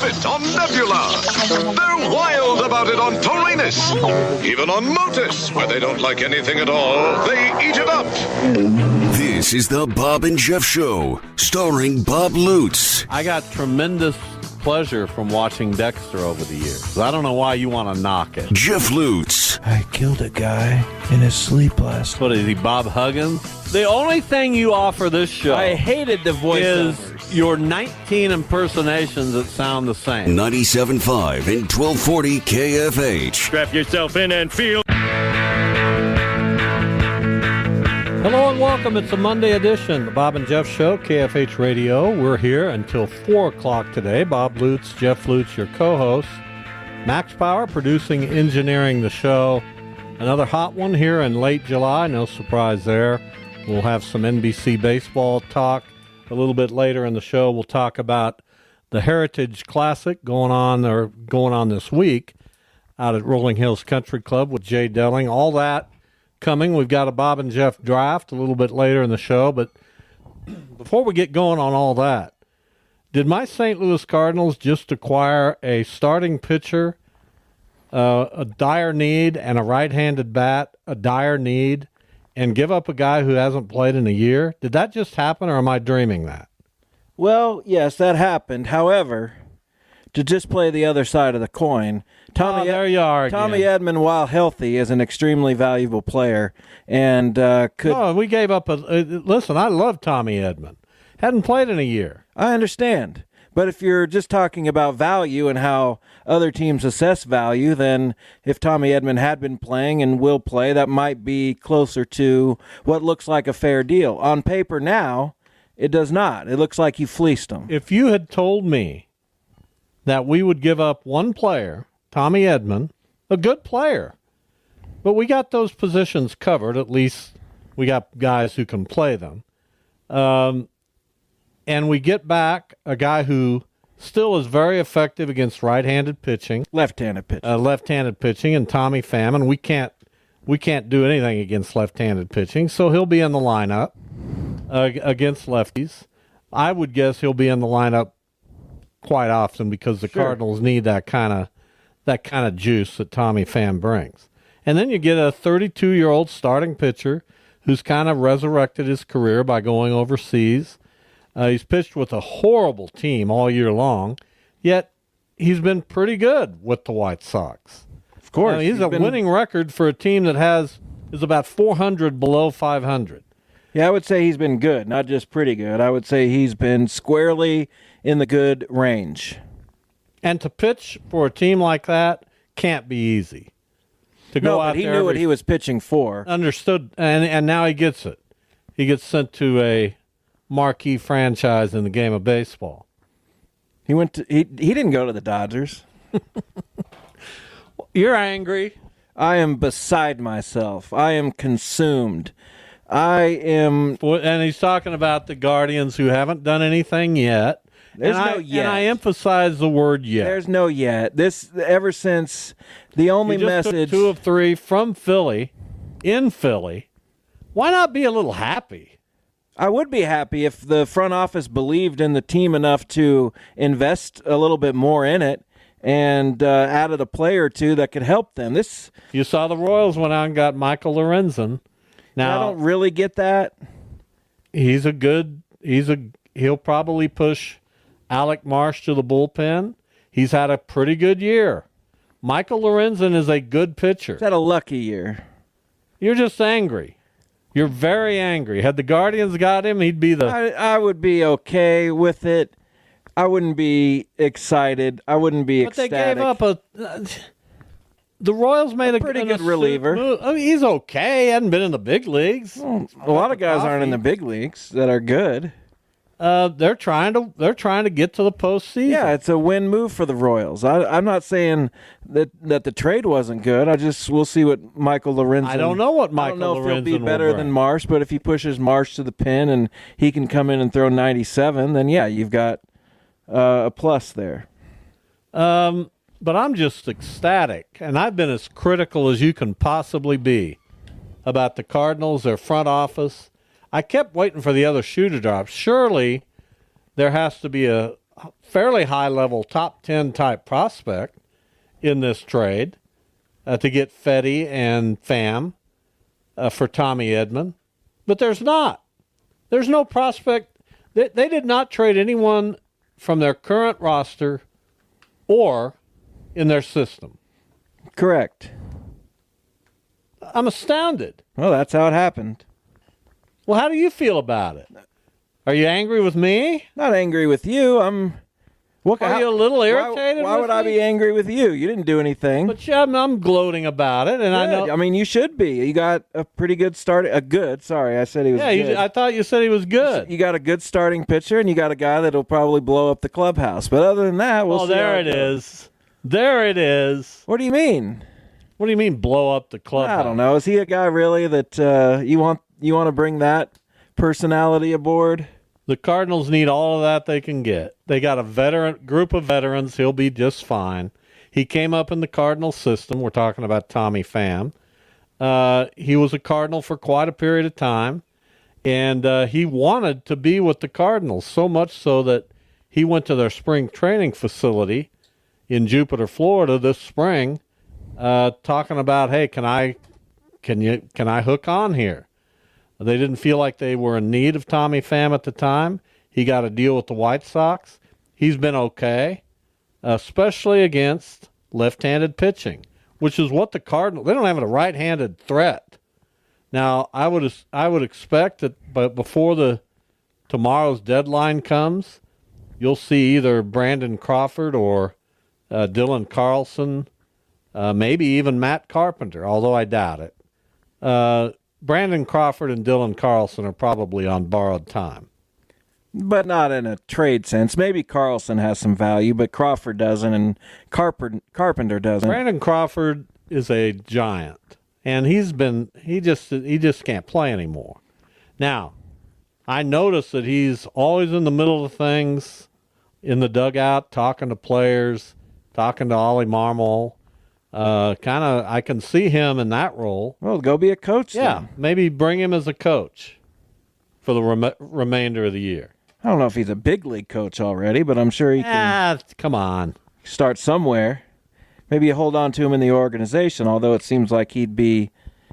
it on Nebula. They're wild about it on Taurinus. Even on Motus, where they don't like anything at all, they eat it up. This is the Bob and Jeff Show, starring Bob Lutz. I got tremendous pleasure from watching Dexter over the years. I don't know why you want to knock it. Jeff Lutz. I killed a guy in his sleep last night. What is he, Bob Huggins? The only thing you offer this show I hated the voiceovers. is your 19 impersonations that sound the same. 97.5 and 1240 KFH. Strap yourself in and feel. Hello and welcome. It's a Monday edition, the Bob and Jeff Show, KFH Radio. We're here until 4 o'clock today. Bob Lutz, Jeff Lutz, your co-host. Max Power producing, engineering the show. Another hot one here in late July. No surprise there. We'll have some NBC baseball talk. A little bit later in the show, we'll talk about the Heritage Classic going on this week out at Rolling Hills Country Club with Jay Delling. All that coming. We've got a Bob and Jeff draft a little bit later in the show, but before we get going on all that, did my St. Louis Cardinals just acquire a starting pitcher, a dire need, and a right-handed bat, a dire need, and give up a guy who hasn't played in a year? Did that just happen, or am I dreaming that? Well, yes, that happened. However, to just play the other side of the coin, there you are again. Tommy Edman, while healthy, is an extremely valuable player, and could. No, we gave up listen, I love Tommy Edman. Hadn't played in a year. I understand, but if you're just talking about value and how other teams assess value, then if Tommy Edman had been playing and will play, that might be closer to what looks like a fair deal. On paper now, it does not. It looks like you fleeced him. If you had told me that we would give up one player, Tommy Edman, a good player, but we got those positions covered, at least we got guys who can play them, and we get back a guy who still is very effective against right-handed pitching. Left-handed pitching. Left-handed pitching, and Tommy Pham, and we can't do anything against left-handed pitching, so he'll be in the lineup against lefties. I would guess he'll be in the lineup quite often because the Cardinals need that kind of juice that Tommy Pham brings. And then you get a 32-year-old starting pitcher who's kind of resurrected his career by going overseas. He's pitched with a horrible team all year long, yet he's been pretty good with the White Sox. Of course. He's a winning record for a team that is about 400 below 500. Yeah, I would say he's been good, not just pretty good. I would say he's been squarely in the good range. And to pitch for a team like that can't be easy. To go out but he there knew what he was pitching for. Understood, and now he gets it. He gets sent to a marquee franchise in the game of baseball. He didn't go to the Dodgers. You're angry. I am beside myself. I am consumed. And he's talking about the Guardians who haven't done anything yet. There's no yet. And I emphasize the word yet. There's no yet. This, ever since the only message. Took 2 of 3 from Philly, in Philly. Why not be a little happy? I would be happy if the front office believed in the team enough to invest a little bit more in it and added a player or two that could help them. You saw the Royals went out and got Michael Lorenzen. Now, I don't really get that. He'll probably push Alec Marsh to the bullpen. He's had a pretty good year. Michael Lorenzen is a good pitcher. He's had a lucky year. You're just angry. You're very angry. Had the Guardians got him, he'd be I would be okay with it. I wouldn't be excited. I wouldn't be ecstatic. But they gave up the Royals made a pretty good reliever. Move. I mean, he's okay. He hadn't been in the big leagues. Well, a lot of guys aren't in the big leagues that are good. They're trying to get to the postseason. Yeah, it's a win move for the Royals. I'm not saying that the trade wasn't good. We'll see what Michael Lorenzen. I don't know what Michael Lorenzen. I don't know if he'll be better than Marsh, but if he pushes Marsh to the pin and he can come in and throw 97, then yeah, you've got a plus there. But I'm just ecstatic, and I've been as critical as you can possibly be about the Cardinals, their front office. I kept waiting for the other shoe to drop. Surely there has to be a fairly high-level top 10 type prospect in this trade to get Fedde and Pham for Tommy Edman. But there's not. There's no prospect. They did not trade anyone from their current roster or in their system. Correct. I'm astounded. Well, that's how it happened. Well, how do you feel about it? Are you angry with me? Not angry with you. Are you a little irritated? Why would I be angry with you? You didn't do anything. But yeah, I'm gloating about it, and I know. I mean, you should be. You got a pretty good start. Sorry, I said he was good. I thought you said he was good. You got a good starting pitcher, and you got a guy that'll probably blow up the clubhouse. But other than that, we'll see. There it is. There it is. What do you mean? What do you mean blow up the clubhouse? I don't know. Is he a guy really that you want to bring that personality aboard? The Cardinals need all of that they can get. They got a group of veterans. He'll be just fine. He came up in the Cardinal system. We're talking about Tommy Pham. He was a Cardinal for quite a period of time, and he wanted to be with the Cardinals, so much so that he went to their spring training facility in Jupiter, Florida this spring, talking about, hey, can I hook on here? They didn't feel like they were in need of Tommy Pham at the time. He got a deal with the White Sox. He's been okay, especially against left-handed pitching, which is what the Cardinals. They don't have a right-handed threat. Now, I would expect that, but before tomorrow's deadline comes, you'll see either Brandon Crawford or Dylan Carlson, maybe even Matt Carpenter, although I doubt it. Brandon Crawford and Dylan Carlson are probably on borrowed time. But not in a trade sense. Maybe Carlson has some value, but Crawford doesn't, and Carpenter doesn't. Brandon Crawford is a giant, and he just can't play anymore. Now, I notice that he's always in the middle of things, in the dugout, talking to players, talking to Ollie Marmol. I can see him in that role. Well, go be a coach then. Yeah, maybe bring him as a coach for the remainder of the year. I don't know if he's a big league coach already, but I'm sure he can come on. Start somewhere. Maybe you hold on to him in the organization, although it seems like he'd be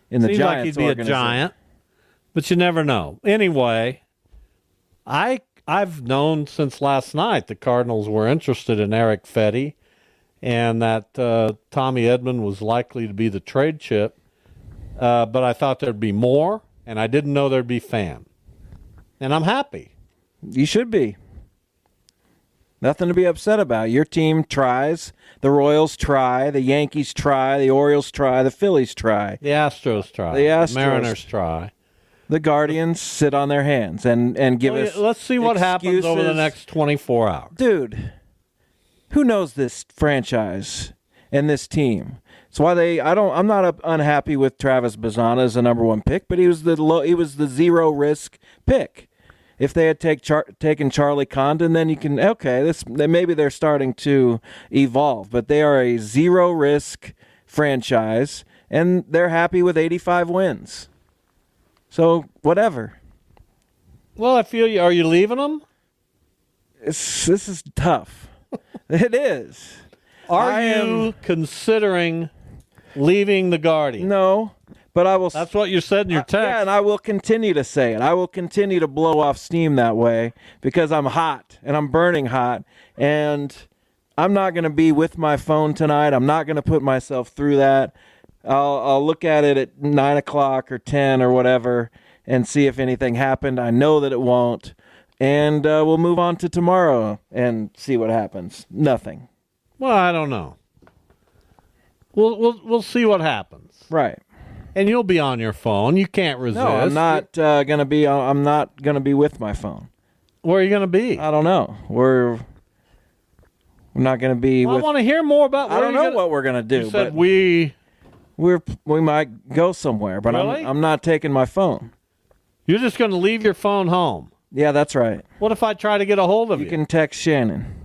in the Giants like he'd be a giant, but you never know. Anyway, I've known since last night the Cardinals were interested in Eric Fedde, and that Tommy Edman was likely to be the trade chip. But I thought there'd be more, and I didn't know there'd be Pham. And I'm happy. You should be. Nothing to be upset about. Your team tries. The Royals try. The Yankees try. The Orioles try. The Phillies try. The Astros try. The Mariners try. The Guardians sit on their hands and give us Let's see what happens over the next 24 hours. Dude, who knows this franchise and this team? That's why I'm not unhappy with Travis Bazzana as the number one pick, but he was the zero risk pick. If they had taken Charlie Condon, then you can maybe they're starting to evolve, but they are a zero risk franchise and they're happy with 85 wins. So whatever. Well, I feel you. Are you leaving them? This is tough. It is. Are you considering leaving the Guardian? No, but I will. That's what you said in your text. Yeah, and I will continue to say it. I will continue to blow off steam that way because I'm hot and I'm burning hot, and I'm not going to be with my phone tonight. I'm not going to put myself through that. I'll look at it at 9 o'clock or 10 or whatever and see if anything happened. I know that it won't. And we'll move on to tomorrow and see what happens. Nothing. Well, I don't know. We'll see what happens. Right. And you'll be on your phone. You can't resist. No, I'm not gonna be. I'm not gonna be with my phone. Where are you gonna be? I don't know. We're not gonna be. I want to hear more about. I don't know what we're gonna do. You said but we might go somewhere, but really? I'm not taking my phone. You're just gonna leave your phone home. Yeah, that's right. What if I try to get a hold of you? You can text Shannon.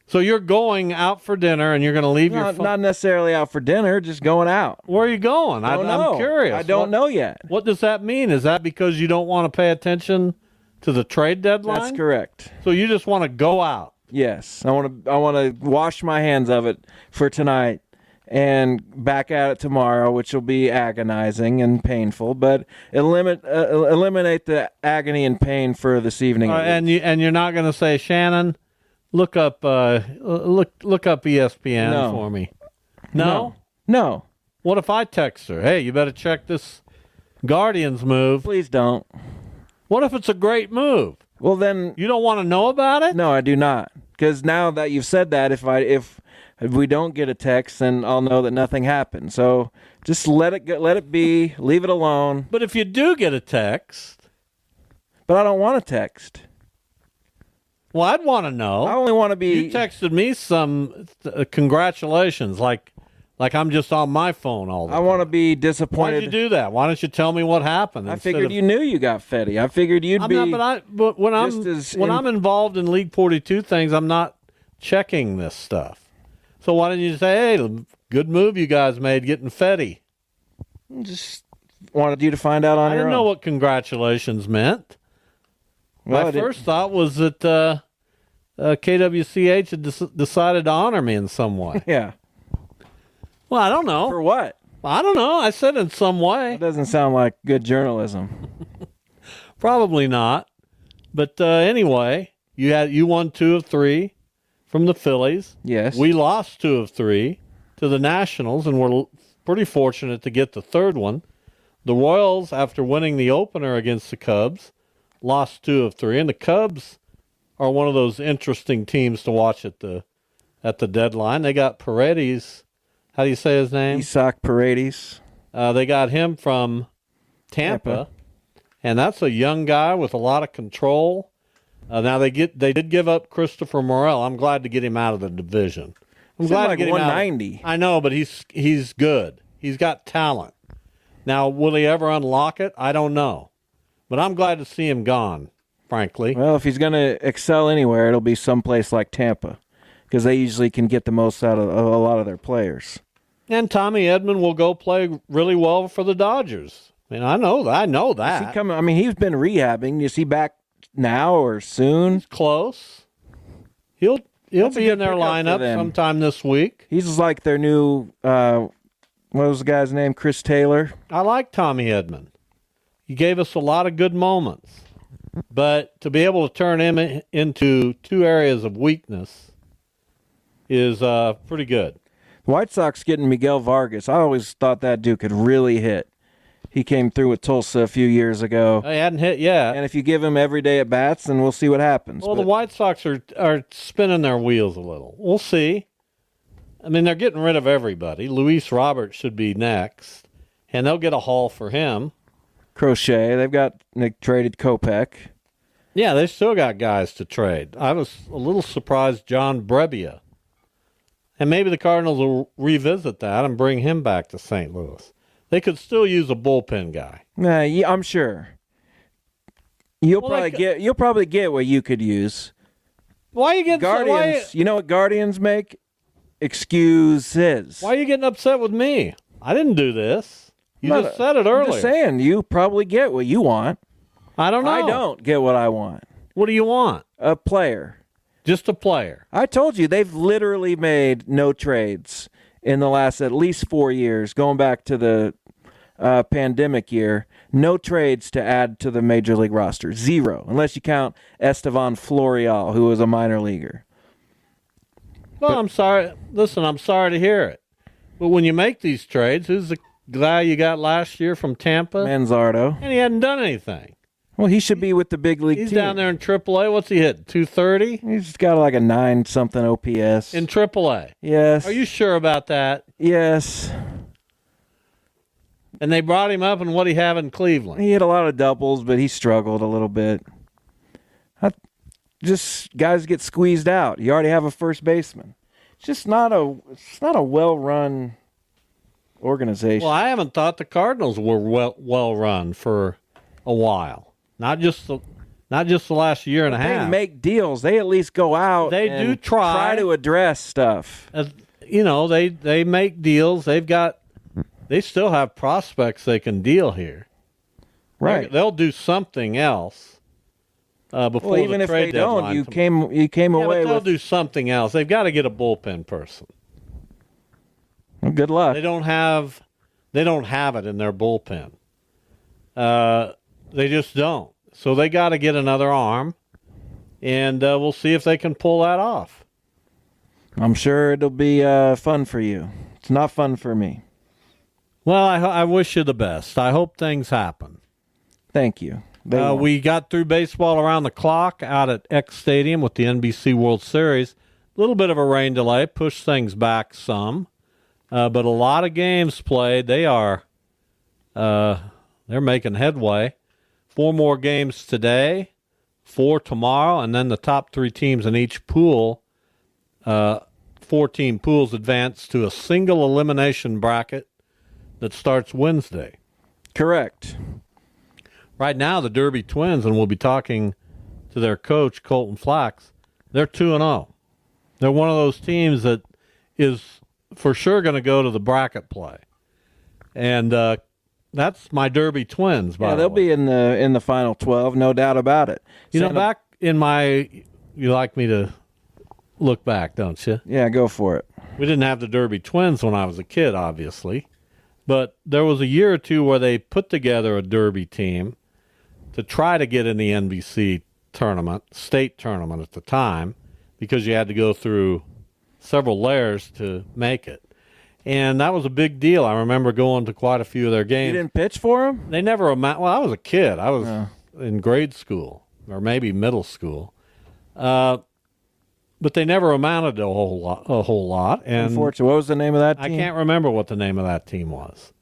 So you're going out for dinner and you're going to leave your phone? Not necessarily out for dinner, just going out. Where are you going? I'm curious. I don't know yet. What does that mean? Is that because you don't want to pay attention to the trade deadline? That's correct. So you just want to go out? Yes, I want to wash my hands of it for tonight and back at it tomorrow, which will be agonizing and painful. But eliminate the agony and pain for this evening. And you're not going to say, Shannon, look up ESPN for me. No. What if I text her? Hey, you better check this Guardians move. Please don't. What if it's a great move? Well, then You don't want to know about it? no, I do not. Because now that you've said that, if we don't get a text, then I'll know that nothing happened. So just let it go, let it be, leave it alone. But if you do get a text, But I don't want a text. well, I'd want to know. I only want to be. You texted me some congratulations, like I'm just on my phone all the I time. want to be Why disappointed. did you do that? Why don't you tell me what happened? I instead figured of- you knew you got Fetty. I figured you'd I'm be. not, but when just I'm involved in League 42 things, I'm not checking this stuff. So why didn't you say, hey, good move you guys made getting Fetty? Just wanted you to find out on I your didn't own. know what congratulations meant. Well, My I didn't- first thought was that KWCH had decided to honor me in some way. Yeah. Well, I don't know. For what? I don't know. I said in some way. That doesn't sound like good journalism. Probably not. But anyway, you won 2 of 3 from the Phillies. Yes. We lost 2 of 3 to the Nationals, and we're pretty fortunate to get the third one. The Royals, after winning the opener against the Cubs, lost 2 of 3, and the Cubs are one of those interesting teams to watch at the deadline. They got Paredes. How do you say his name? Isak Paredes. They got him from Tampa, and that's a young guy with a lot of control. Now they did give up Christopher Morel. I'm glad to get him out of the division. I'm He's glad like to get him out. 190. I know, but he's good. He's got talent. Now, will he ever unlock it? I don't know, but I'm glad to see him gone. Frankly, Well, if he's going to excel anywhere, it'll be someplace like Tampa, because they usually can get the most out of a lot of their players. and Tommy Edman will go play really well for the Dodgers. I mean, I know that. Is he coming? I mean, he's been rehabbing. Is he back now or soon? Close. He'll That's a be good in their pickup for lineup them. sometime this week. He's like their new. What was the guy's name? Chris Taylor. I like Tommy Edman. He gave us a lot of good moments. But to be able to turn him into 2 areas of weakness is pretty good. The White Sox getting Miguel Vargas. I always thought that dude could really hit. He came through with Tulsa a few years ago. They hadn't hit yet. And if you give him every day at bats, then we'll see what happens. Well, the White Sox are spinning their wheels a little. We'll see. I mean, they're getting rid of everybody. Luis Roberts should be next, and they'll get a haul for him. Crochet, they traded Kopech. Yeah, they still got guys to trade. I was a little surprised John Brebbia. And maybe the Cardinals will revisit that and bring him back to St. Louis. They could still use a bullpen guy. Nah, yeah, I'm sure. You'll probably get what you could use. Why are you getting Guardians. You know what Guardians make? Excuses. Why are you getting upset with me? I didn't do this. You just said it I'm earlier. just saying, you probably get what you want. I don't know. I don't get what I want. What do you want? A player. Just a player. I told you, they've literally made no trades in the last at least 4 years, going back to the pandemic year. No trades to add to the Major League roster. 0, unless you count Estevan Florial, who was a minor leaguer. Well, I'm sorry. Listen, I'm sorry to hear it. But when you make these trades, who's the guy you got last year from Tampa? Manzardo. And he hadn't done anything. Well, he should be with the big league He's team. down there in AAA. What's he hit? 230 He's got like a 9-something OPS. in AAA. Yes. Are you sure about that? Yes. And they brought him up, and what he have in Cleveland? He hit a lot of doubles, but he struggled a little bit. Just guys get squeezed out. You already have a first baseman. It's not a well-run organization. Well, I haven't thought the Cardinals were well run for a while. Not just the last year and a They half. make deals. They at least go out. They and do try to address stuff. They make deals. They still have prospects they can deal here. Right. They'll do something else. before Well, even the if trade they don't, deadline. you came Yeah, away but they'll with do something else. They've got to get a bullpen person. well, good luck. They don't have it in their bullpen. They just don't. So they got to get another arm, and we'll see if they can pull that off. I'm sure it'll be fun for you. It's not fun for me. Well, I wish you the best. I hope things happen. Thank you. They won't. We got through baseball around the clock out at X Stadium with the NBC World Series. A little bit of a rain delay pushed things back some, but a lot of games played. They're making headway. 4 more games today, 4 tomorrow, and then the top 3 teams in each pool, 4-team pools, advance to a single elimination bracket that starts Wednesday. Correct. Right now, the Derby Twins, and we'll be talking to their coach, Colton Flax, they're 2-0. They're one of those teams that is for sure going to go to the bracket play. And that's my Derby Twins, by Yeah, the they'll way. be in the final 12, no doubt about it. You know, back in you like me to look back, don't you? Yeah, go for it. We didn't have the Derby Twins when I was a kid, obviously. But there was a year or two where they put together a Derby team to try to get in the NBC tournament, state tournament at the time, because you had to go through several layers to make it. And that was a big deal. I remember going to quite a few of their games. You didn't pitch for them? They never well, I was a kid. I was in grade school or maybe middle school. But they never amounted to a whole lot. And Unfortunately. What was the name of that team? I can't remember what the name of that team was.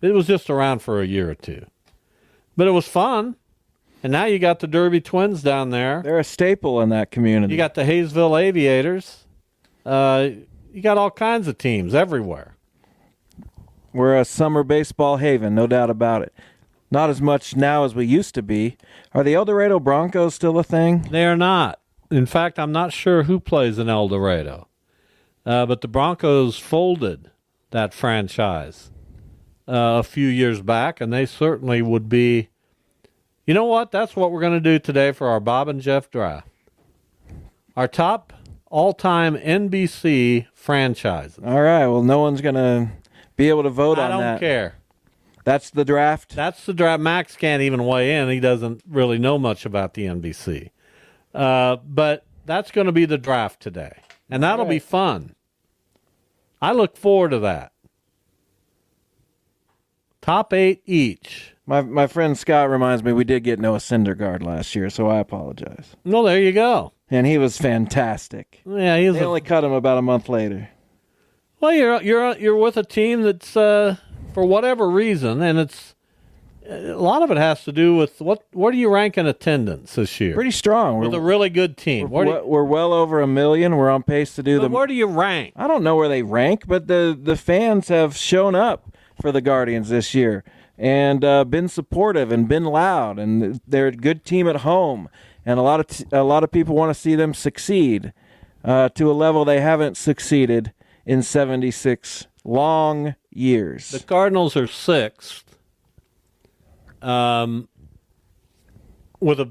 It was just around for a year or two. But it was fun. And now you got the Derby Twins down there. They're a staple in that community. You got the Hayesville Aviators. You got all kinds of teams everywhere. We're a summer baseball haven, no doubt about it. Not as much now as we used to be. Are the El Dorado Broncos still a thing? They are not. In fact, I'm not sure who plays in El Dorado. But the Broncos folded that franchise a few years back, and they certainly would be. You know what? That's what we're going to do today for our Bob and Jeff draft. Our top all-time NBC franchises. All right, well, no one's going to be able to vote on that. I don't care. That's the draft? That's the draft. Max can't even weigh in. He doesn't really know much about the NBC. But that's going to be the draft today. And that'll be fun. I look forward to that. Top 8 each. My friend Scott reminds me we did get Noah Syndergaard last year, so I apologize. Well, there you go. And he was fantastic. Yeah, he's They only cut him about a month later. well. You're with a team that's for whatever reason, and it's a lot of it has to do with where do you rank in attendance this year? Pretty strong. With a really good team. We're well over 1 million. We're on pace to do Where do you rank? I don't know where they rank, but the fans have shown up for the Guardians this year and been supportive and been loud, and they're a good team at home, and a lot of people want to see them succeed to a level they haven't succeeded in 76 long years. The Cardinals are 6th, with a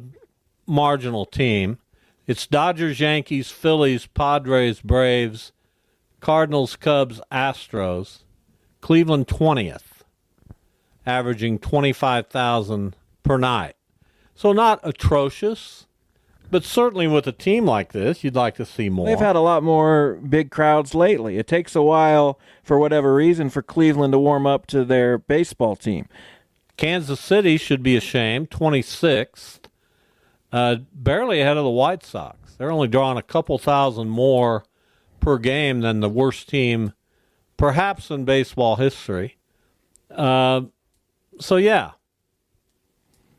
marginal team. It's Dodgers, Yankees, Phillies, Padres, Braves, Cardinals, Cubs, Astros. Cleveland 20th, averaging 25,000 per night. So not atrocious, but certainly with a team like this, you'd like to see more. They've had a lot more big crowds lately. It takes a while, for whatever reason, for Cleveland to warm up to their baseball team. Kansas City should be ashamed, 26th, barely ahead of the White Sox. They're only drawing a couple thousand more per game than the worst team perhaps in baseball history. So, yeah.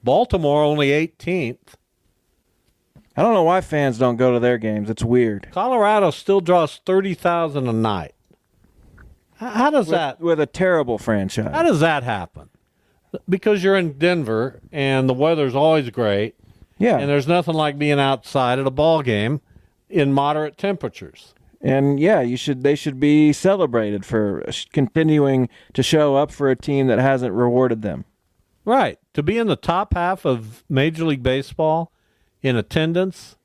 Baltimore only 18th. I don't know why fans don't go to their games. It's weird. Colorado still draws 30,000 a night. How does that? With a terrible franchise. How does that happen? Because you're in Denver and the weather's always great, Yeah. and there's nothing like being outside at a ball game in moderate temperatures. And yeah, they should be celebrated for continuing to show up for a team that hasn't rewarded them. Right. To be in the top half of Major League Baseball in attendance.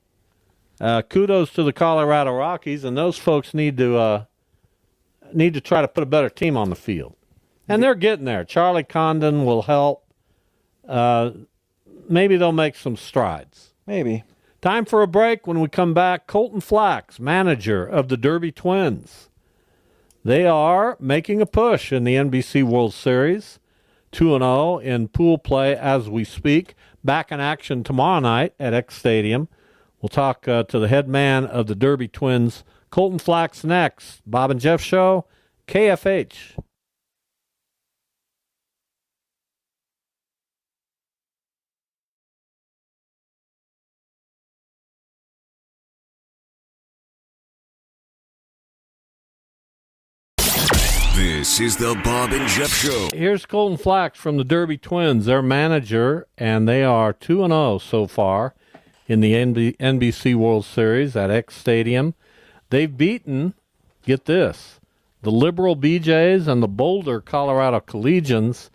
Kudos to the Colorado Rockies, and those folks need to try to put a better team on the field. And they're getting there. Charlie Condon will help. Maybe they'll make some strides. Maybe. Time for a break. When we come back, Colton Flax, manager of the Derby Twins. They are making a push in the NBC World Series, 2-0 in pool play as we speak. Back in action tomorrow night at X Stadium. We'll talk to the head man of the Derby Twins, Colton Flax, next. Bob and Jeff Show, KFH. This is the Bob and Jeff Show. Here's Colton Flax from the Derby Twins, their manager, and they are 2-0 so far in the NBC World Series at X Stadium. They've beaten, get this, the Liberal BJs and the Boulder Colorado Collegians,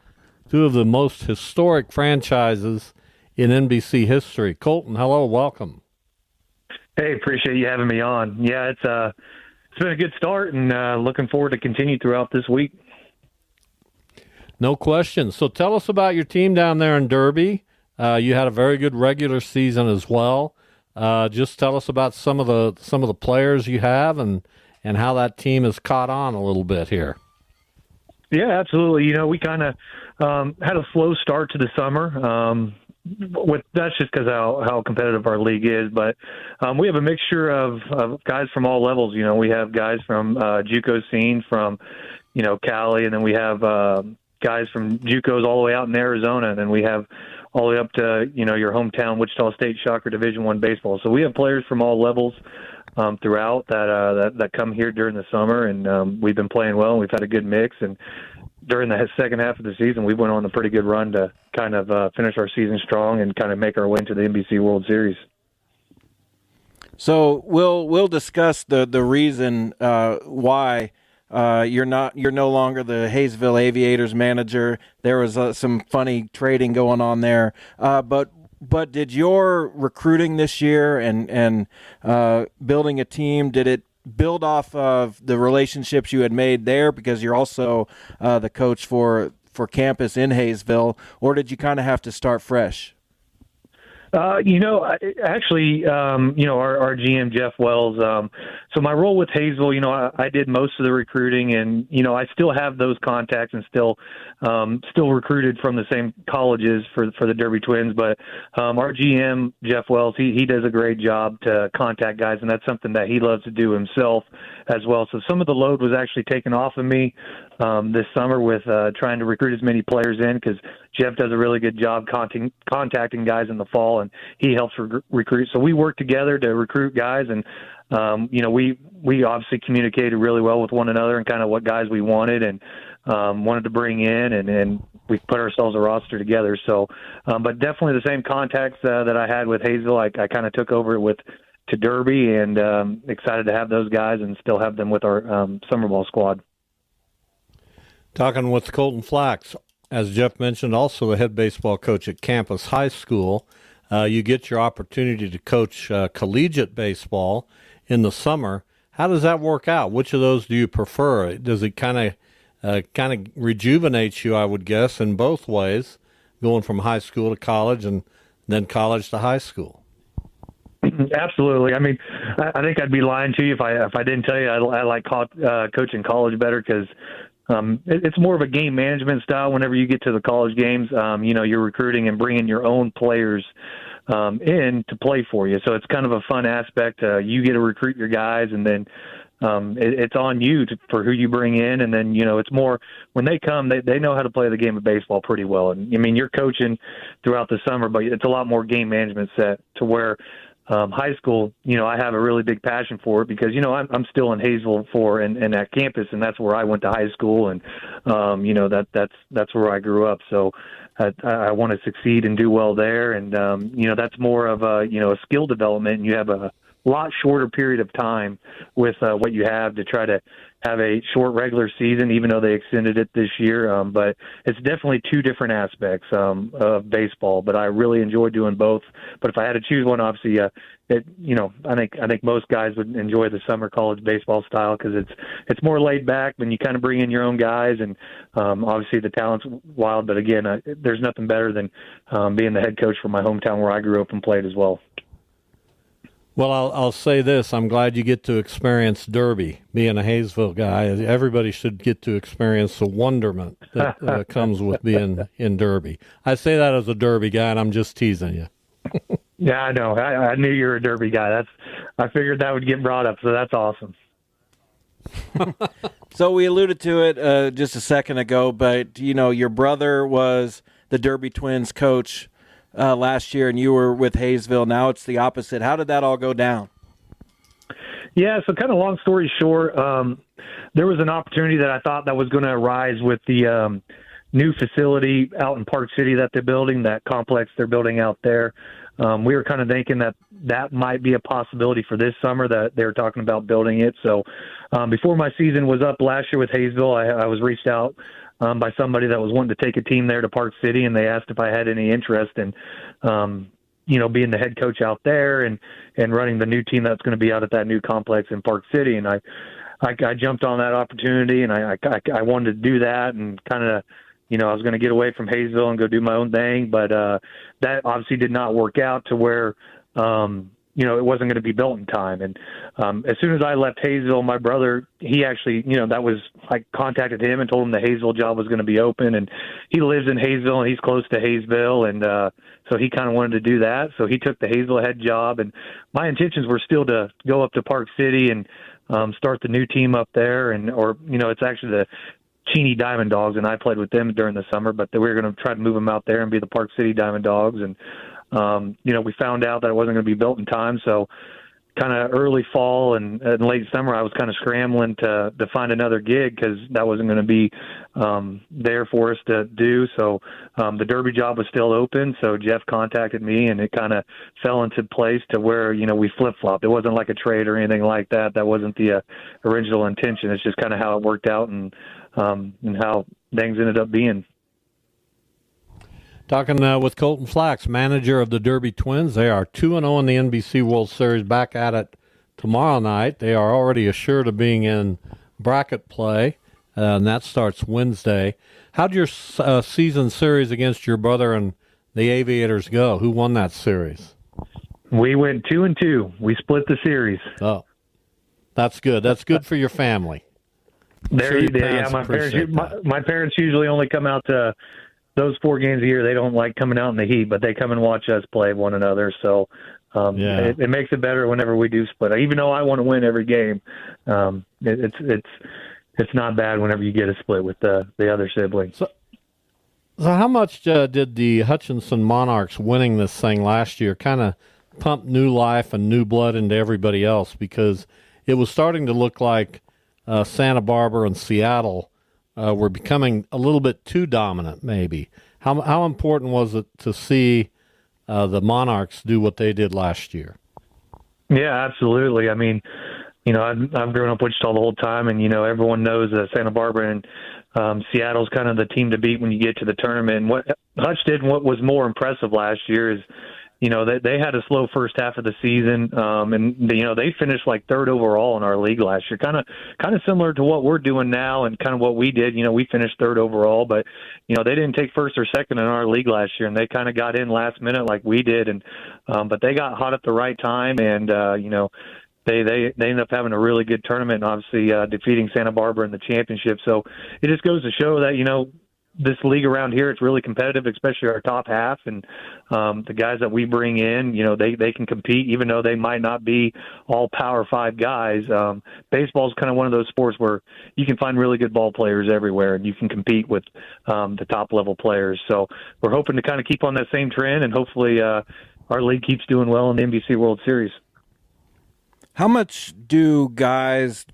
two of the most historic franchises in NBC history. Colton, hello, welcome. Hey, appreciate you having me on. Yeah, it's been a good start, and looking forward to continue throughout this week. No question. So tell us about your team down there in Derby. You had a very good regular season as well. Just tell us about some of the players you have and how that team has caught on a little bit here. Yeah, absolutely. You know, we kind of had a slow start to the summer. That's just because how competitive our league is. But we have a mixture of guys from all levels. You know, we have guys from JUCO scene from, you know, Cali, and then we have guys from JUCOs all the way out in Arizona, and then we have all the way up to, you know, your hometown Wichita State Shocker Division I baseball. So we have players from all levels throughout that come here during the summer, and we've been playing well, and we've had a good mix. And during the second half of the season, we went on a pretty good run to kind of finish our season strong and kind of make our way into the NBC World Series. So we'll discuss the reason why you're no longer the Hayesville Aviators manager. There was some funny trading going on there, but did your recruiting this year and building a team, did it build off of the relationships you had made there, because you're also the coach for campus in Hayesville, or did you kind of have to start fresh? You know, actually, you know, our GM, Jeff Wells, so my role with Hayesville, you know, I did most of the recruiting, and, you know, I still have those contacts and still recruited from the same colleges for the Derby Twins. But our GM, Jeff Wells, he does a great job to contact guys, and that's something that he loves to do himself as well. So some of the load was actually taken off of me this summer with trying to recruit as many players in, because Jeff does a really good job contacting guys in the fall, and he helps recruit. So we work together to recruit guys, and you know, we obviously communicated really well with one another and kind of what guys we wanted and wanted to bring in, and we put ourselves a roster together. So, but definitely the same contacts that I had with Hayesville, I kind of took over to Derby, and excited to have those guys and still have them with our summer ball squad. Talking with Colton Flax, as Jeff mentioned, also the head baseball coach at Campus High School. You get your opportunity to coach collegiate baseball in the summer. How does that work out? Which of those do you prefer? Does it kind of rejuvenate you, I would guess, in both ways, going from high school to college and then college to high school? Absolutely. I mean, I think I'd be lying to you if I didn't tell you I like coaching college better, because it's more of a game management style. Whenever you get to the college games, you know, you're recruiting and bringing your own players in to play for you. So it's kind of a fun aspect. You get to recruit your guys, and then it's on you for who you bring in. And then, you know, it's more when they come, they know how to play the game of baseball pretty well. And I mean, you're coaching throughout the summer, but it's a lot more game management set to where high school, you know, I have a really big passion for it, because, you know, I'm still in Hayesville and at campus, and that's where I went to high school, and you know, that's where I grew up. So I want to succeed and do well there, and you know, that's more of a, you know, a skill development, and you have a lot shorter period of time with what you have to try to have a short regular season, even though they extended it this year. But it's definitely two different aspects of baseball. But I really enjoy doing both. But if I had to choose one, obviously, I think most guys would enjoy the summer college baseball style because it's more laid back when you kind of bring in your own guys, and obviously the talent's wild. But again, there's nothing better than being the head coach for my hometown where I grew up and played as well. Well, I'll say this. I'm glad you get to experience Derby. Being a Hayesville guy, everybody should get to experience the wonderment that comes with being in Derby. I say that as a Derby guy, and I'm just teasing you. Yeah, I know. I knew you were a Derby guy. I figured that would get brought up, so that's awesome. So we alluded to it just a second ago, but, your brother was the Derby Twins coach last year, and you were with Hayesville. Now it's the opposite. How did that all go down? Yeah, so kind of long story short, there was an opportunity that I thought that was going to arise with the new facility out in Park City that they're building, that complex they're building out there. We were kind of thinking that might be a possibility for this summer, that they were talking about building it. So before my season was up last year with Hayesville, I was reached out by somebody that was wanting to take a team there to Park City, and they asked if I had any interest in, being the head coach out there and running the new team that's going to be out at that new complex in Park City. And I jumped on that opportunity, and I wanted to do that, and kind of, I was going to get away from Hayesville and go do my own thing, but that obviously did not work out to where, it wasn't going to be built in time. And as soon as I left Hayesville, my brother, he actually, I contacted him and told him the Hayesville job was going to be open, and he lives in Hayesville and he's close to Hayesville, and so he kind of wanted to do that. So he took the Hayesville head job, and my intentions were still to go up to Park City and start the new team up there, it's actually the Cheney Diamond Dogs, and I played with them during the summer, but we were going to try to move them out there and be the Park City Diamond Dogs. And, we found out that it wasn't going to be built in time. So kind of early fall and late summer, I was kind of scrambling to find another gig because that wasn't going to be there for us to do. So the Derby job was still open. So Jeff contacted me, and it kind of fell into place to where, we flip-flopped. It wasn't like a trade or anything like that. That wasn't the original intention. It's just kind of how it worked out and how things ended up being. Talking with Colton Flax, manager of the Derby Twins. They are 2-0 in the NBC World Series, back at it tomorrow night. They are already assured of being in bracket play, and that starts Wednesday. How'd your season series against your brother and the Aviators go? Who won that series? We went 2-2. We split the series. Oh, that's good. That's good for your family. My parents usually only come out to those 4 games a year. They don't like coming out in the heat, but they come and watch us play one another. So it makes it better whenever we do split. Even though I want to win every game, it's not bad whenever you get a split with the other siblings. So how much did the Hutchinson Monarchs winning this thing last year kind of pump new life and new blood into everybody else? Because it was starting to look like Santa Barbara and Seattle were becoming a little bit too dominant, maybe. How important was it to see the Monarchs do what they did last year? Yeah, absolutely. I mean, I've grown up Wichita the whole time, and, everyone knows that Santa Barbara and Seattle's kind of the team to beat when you get to the tournament. And what Hutch did and what was more impressive last year is, they had a slow first half of the season, and they finished like 3rd overall in our league last year. Kind of similar to what we're doing now, and kind of what we did. We finished 3rd overall, but they didn't take 1st or 2nd in our league last year, and they kind of got in last minute like we did, and but they got hot at the right time, and They ended up having a really good tournament, and obviously defeating Santa Barbara in the championship. So it just goes to show that this league around here, it's really competitive, especially our top half, and the guys that we bring in, they can compete, even though they might not be all Power 5 guys. Baseball is kind of one of those sports where you can find really good ball players everywhere, and you can compete with the top level players. So we're hoping to kind of keep on that same trend, and hopefully our league keeps doing well in the NBC World Series. How much do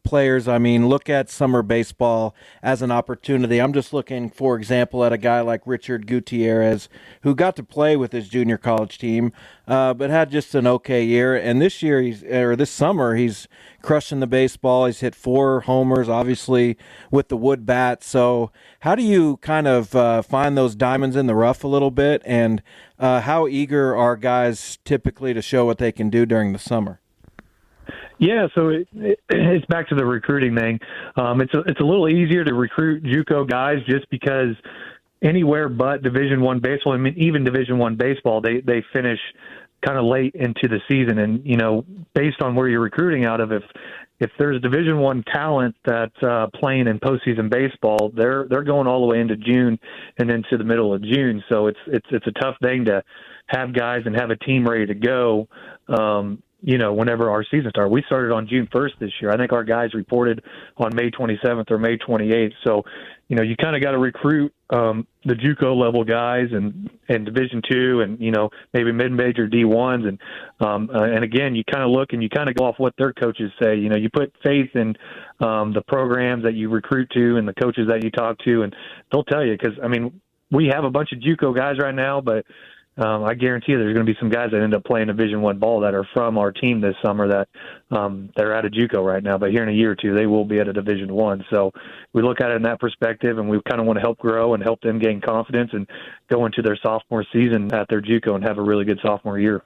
players, look at summer baseball as an opportunity? I'm just looking, for example, at a guy like Richard Gutierrez, who got to play with his junior college team, but had just an okay year. And this summer, he's crushing the baseball. He's hit 4 homers, obviously, with the wood bat. So how do you kind of find those diamonds in the rough a little bit? And how eager are guys typically to show what they can do during the summer? Yeah, so it's back to the recruiting thing. It's a little easier to recruit JUCO guys just because anywhere but Division I baseball, even Division I baseball, they finish kind of late into the season. And, based on where you're recruiting out of, if there's Division I talent that's playing in postseason baseball, they're going all the way into June and into the middle of June. So it's a tough thing to have guys and have a team ready to go. Whenever our season started. We started on June 1st this year. I think our guys reported on May 27th or May 28th. So, you kind of got to recruit the JUCO level guys and Division II and, maybe mid-major D1s. And again, you kind of look and you kind of go off what their coaches say. You put faith in the programs that you recruit to and the coaches that you talk to, and they'll tell you because, we have a bunch of JUCO guys right now, but I guarantee you there's going to be some guys that end up playing Division I ball that are from our team this summer that they're out of JUCO right now. But here in a year or two, they will be at a Division I. So we look at it in that perspective, and we kind of want to help grow and help them gain confidence and go into their sophomore season at their JUCO and have a really good sophomore year.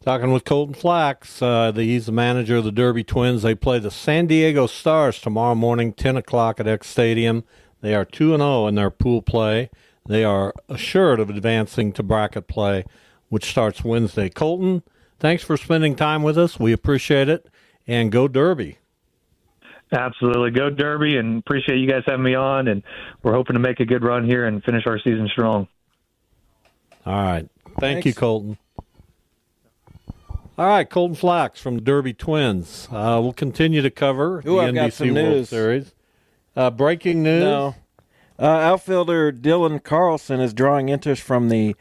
Talking with Colton Flax, he's the manager of the Derby Twins. They play the San Diego Stars tomorrow morning, 10 o'clock at X Stadium. They are 2-0 in their pool play. They are assured of advancing to bracket play, which starts Wednesday. Colton, thanks for spending time with us. We appreciate it. And go Derby. Absolutely. Go Derby, and appreciate you guys having me on. And we're hoping to make a good run here and finish our season strong. All right. Thank you, Colton. All right, Colton Flax from the Derby Twins. We'll continue to cover the NBC World Series. Breaking news. No. Outfielder Dylan Carlson is drawing interest from the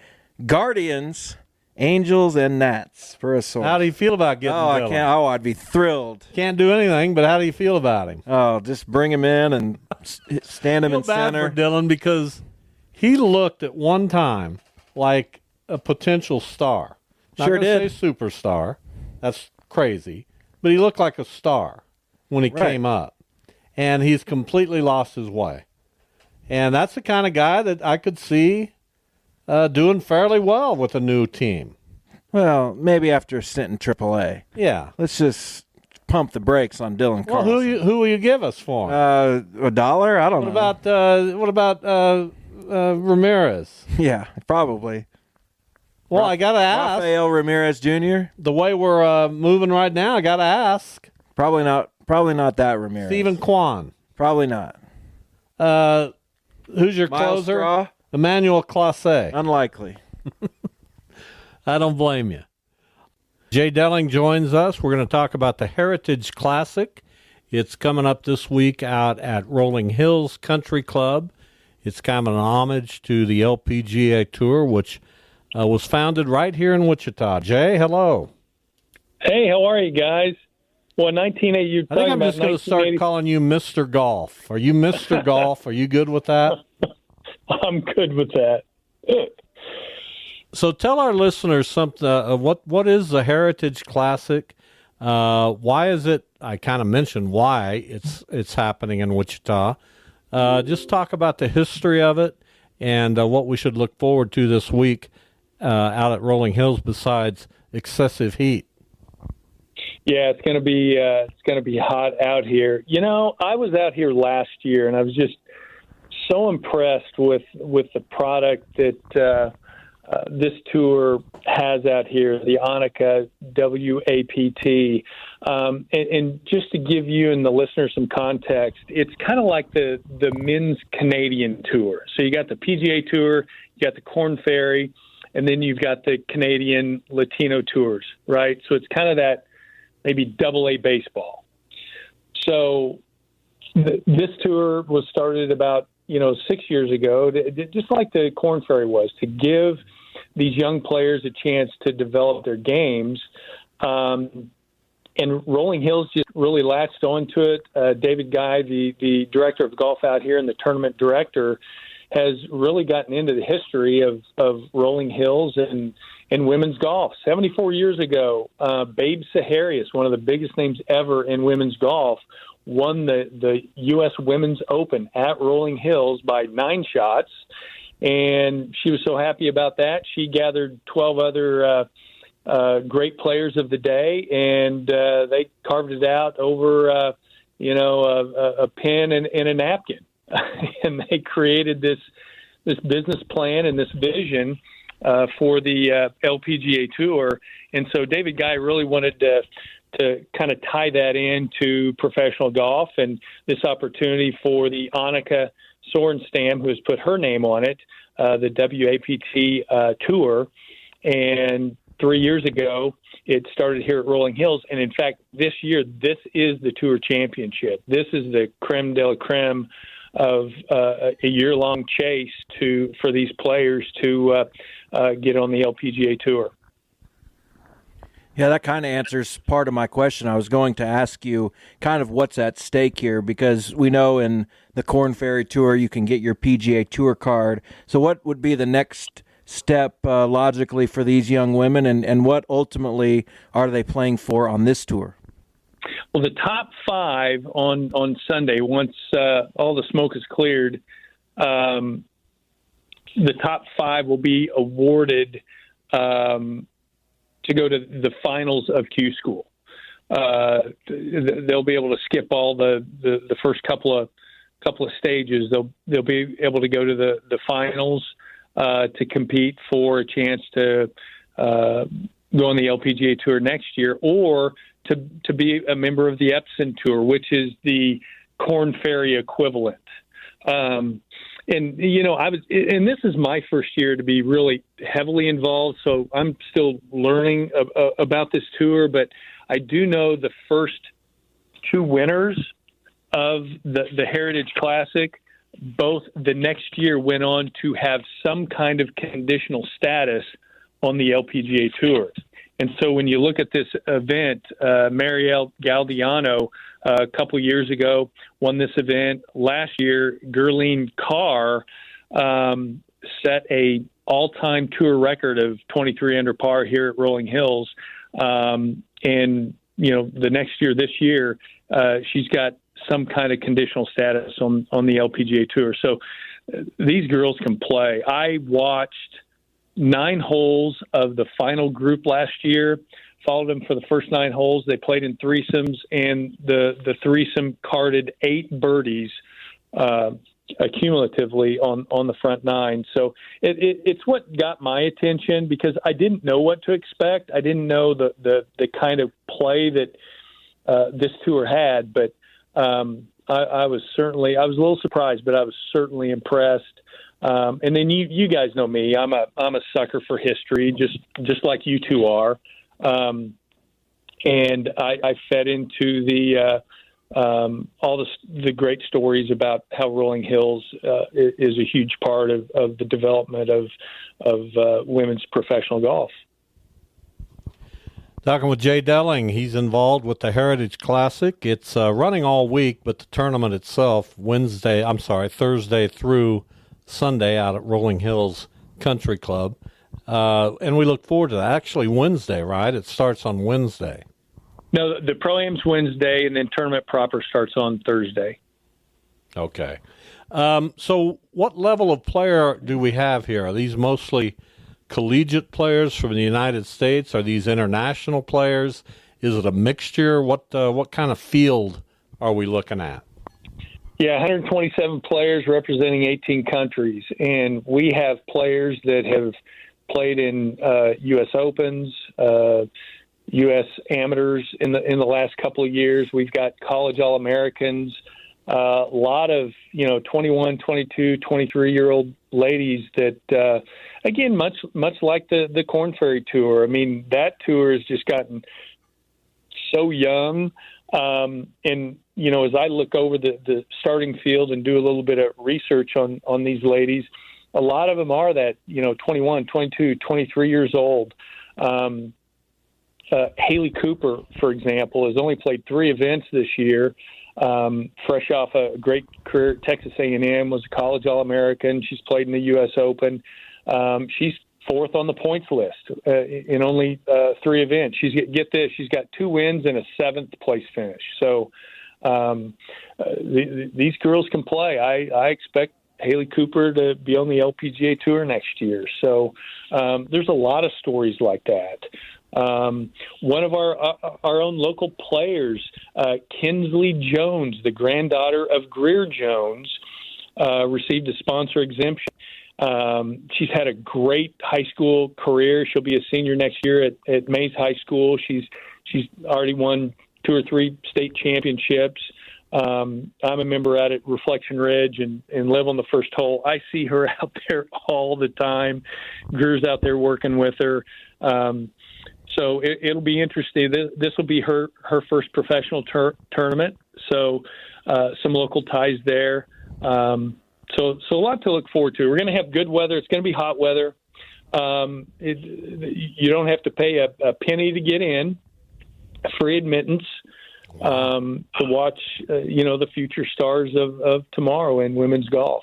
Guardians, Angels, and Nats for a source. How do you feel about getting Dylan? I'd be thrilled. Can't do anything, but how do you feel about him? Oh, just bring him in and stand him in center. I feel bad for Dylan because he looked at one time like a potential star. Sure did. Not say superstar. That's crazy. But he looked like a star when he came up. And he's completely lost his way. And that's the kind of guy that I could see doing fairly well with a new team. Well, maybe after a stint in AAA. Yeah. Let's just pump the brakes on Dylan Carlson. Well, who will you give us for him? $1? I don't know. What about Ramirez? Yeah, probably. Well, I got to ask. Rafael Ramirez Jr.? The way we're moving right now, I got to ask. Probably not that Ramirez. Stephen Kwan. Probably not. Who's your Miles closer? Straw? Emmanuel Clase. Unlikely. I don't blame you. Jay Delling joins us. We're going to talk about the Heritage Classic. It's coming up this week out at Rolling Hills Country Club. It's kind of an homage to the LPGA Tour, which was founded right here in Wichita. Jay, hello. Hey, how are you guys? Well, 1980. I think I'm just going to start calling you Mr. Golf. Are you Mr. Golf? Are you good with that? I'm good with that. So tell our listeners something. What is the Heritage Classic? Why is it? I kind of mentioned why it's happening in Wichita. Just talk about the history of it and what we should look forward to this week out at Rolling Hills besides excessive heat. Yeah, it's going to be hot out here. I was out here last year, and I was just so impressed with the product that this tour has out here, the Annika WAPT. And just to give you and the listeners some context, it's kind of like the men's Canadian tour. So you got the PGA Tour, you got the Korn Ferry, and then you've got the Canadian Latino tours, right? So it's kind of that maybe double-A baseball. So this tour was started about 6 years ago, just like the Korn Ferry was, to give these young players a chance to develop their games And Rolling Hills just really latched onto it. David Guy, the director of golf out here and the tournament director, has really gotten into the history of Rolling Hills and women's golf. 74 years ago, Babe Saharius, one of the biggest names ever in women's golf, won the U.S. Women's Open at Rolling Hills by 9 shots. And she was so happy about that, she gathered 12 other great players of the day, and they carved it out over, a pen and a napkin. And they created this business plan and this vision for the LPGA Tour. And so David Guy really wanted to kind of tie that into professional golf, and this opportunity for the Annika Sorenstam, who has put her name on it, the WAPT Tour. And 3 years ago, it started here at Rolling Hills. And in fact, this year, this is the Tour Championship. This is the creme de la creme of a year-long chase for these players to get on the LPGA Tour. Yeah, that kind of answers part of my question. I was going to ask you kind of what's at stake here, because we know in the Korn Ferry Tour you can get your PGA Tour card. So what would be the next step logically for these young women, and what ultimately are they playing for on this tour? Well, the top 5 on Sunday, once all the smoke is cleared, the top 5 will be awarded to go to the finals of Q School. They'll be able to skip all the first couple of stages. They'll be able to go to the finals to compete for a chance to go on the LPGA Tour next year, or to be a member of the Epson Tour, which is the Korn Ferry equivalent. And this is my first year to be really heavily involved, so I'm still learning about this tour. But I do know the first 2 winners of the Heritage Classic, both the next year went on to have some kind of conditional status on the LPGA Tour. And so when you look at this event, Marielle Galdiano a couple years ago won this event. Last year, Gurleen Carr set a all-time tour record of 23 under par here at Rolling Hills. And, the next year, this year, she's got some kind of conditional status on the LPGA Tour. So these girls can play. I watched 9 holes of the final group last year, followed them for the first 9 holes. They played in threesomes, and the threesome carded 8 birdies accumulatively on the front 9. So it's what got my attention, because I didn't know what to expect. I didn't know the kind of play that this tour had, but I was a little surprised, but I was certainly impressed. And then you guys know me. I'm a sucker for history, just like you two are. And I fed into all the great stories about how Rolling Hills is a huge part of the development of women's professional golf. Talking with Jay Delling, he's involved with the Heritage Classic. It's running all week, but the tournament itself, Thursday through Sunday out at Rolling Hills Country Club. And we look forward to that. Actually, Wednesday, right? It starts on Wednesday. No, the Pro-Am's Wednesday, and then tournament proper starts on Thursday. Okay. So what level of player do we have here? Are these mostly collegiate players from the United States? Are these international players? Is it a mixture? What kind of field are we looking at? Yeah, 127 players representing 18 countries, and we have players that have played in U.S. Opens, U.S. amateurs in the last couple of years. We've got college All-Americans, a lot of 21, 22, 23-year-old ladies that, again, much like the Korn Ferry Tour. I mean, that tour has just gotten so young. And as I look over the starting field and do a little bit of research on these ladies, a lot of them are that 21, 22, 23 years old. Haley Cooper, for example, has only played 3 events this year. Fresh off a great career at Texas A&M, was a college All-American. She's played in the U.S. Open. She's 4th on the points list in only 3 events. Get this, she's got 2 wins and a 7th place finish. So these girls can play. I expect Haley Cooper to be on the LPGA Tour next year. So there's a lot of stories like that. One of our own local players, Kinsley Jones, the granddaughter of Greer Jones, received a sponsor exemption. She's had a great high school career. She'll be a senior next year at Mays High School. She's already won 2 or 3 state championships. I'm a member out at Reflection Ridge and live on the first hole. I see her out there all the time. Greer's out there working with her. So it'll be interesting. This will be her first professional tournament. So some local ties there. So a lot to look forward to. We're going to have good weather. It's going to be hot weather. You don't have to pay a penny to get in. Free admittance to watch, the future stars of tomorrow in women's golf.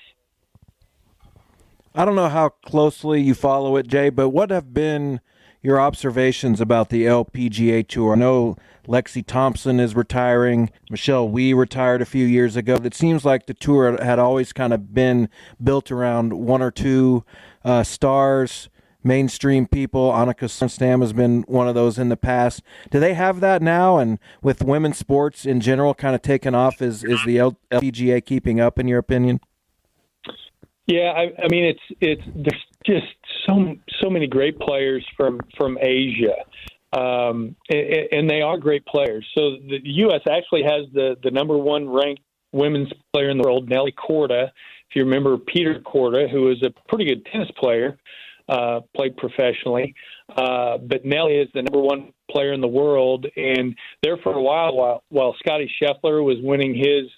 I don't know how closely you follow it, Jay, but what have been your observations about the LPGA Tour? I know Lexi Thompson is retiring. Michelle Wie retired a few years ago. It seems like the tour had always kind of been built around 1 or 2 stars, mainstream people. Annika Sorenstam has been one of those in the past. Do they have that now? And with women's sports in general kind of taken off, is the LPGA keeping up, in your opinion? Yeah, I mean, there's just so many great players from Asia, and they are great players. So the U.S. actually has the number 1 ranked women's player in the world, Nelly Korda. If you remember Peter Korda, who was a pretty good tennis player, played professionally, but Nelly is the number 1 player in the world. And there for a while Scotty Scheffler was winning his,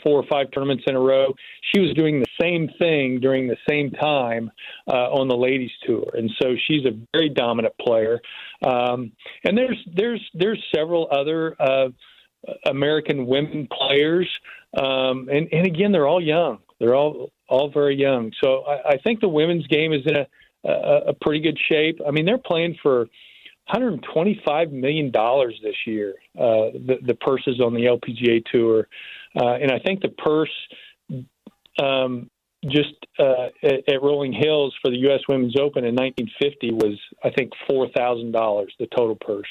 4 or 5 tournaments in a row, she was doing the same thing during the same time on the ladies tour. And so she's a very dominant player. And there's several other American women players. And again, they're all young. They're all very young. So I think the women's game is in a pretty good shape. I mean, they're playing for $125 million this year, the purses on the LPGA Tour. And I think the purse at Rolling Hills for the U.S. Women's Open in 1950 was, I think, $4,000, the total purse.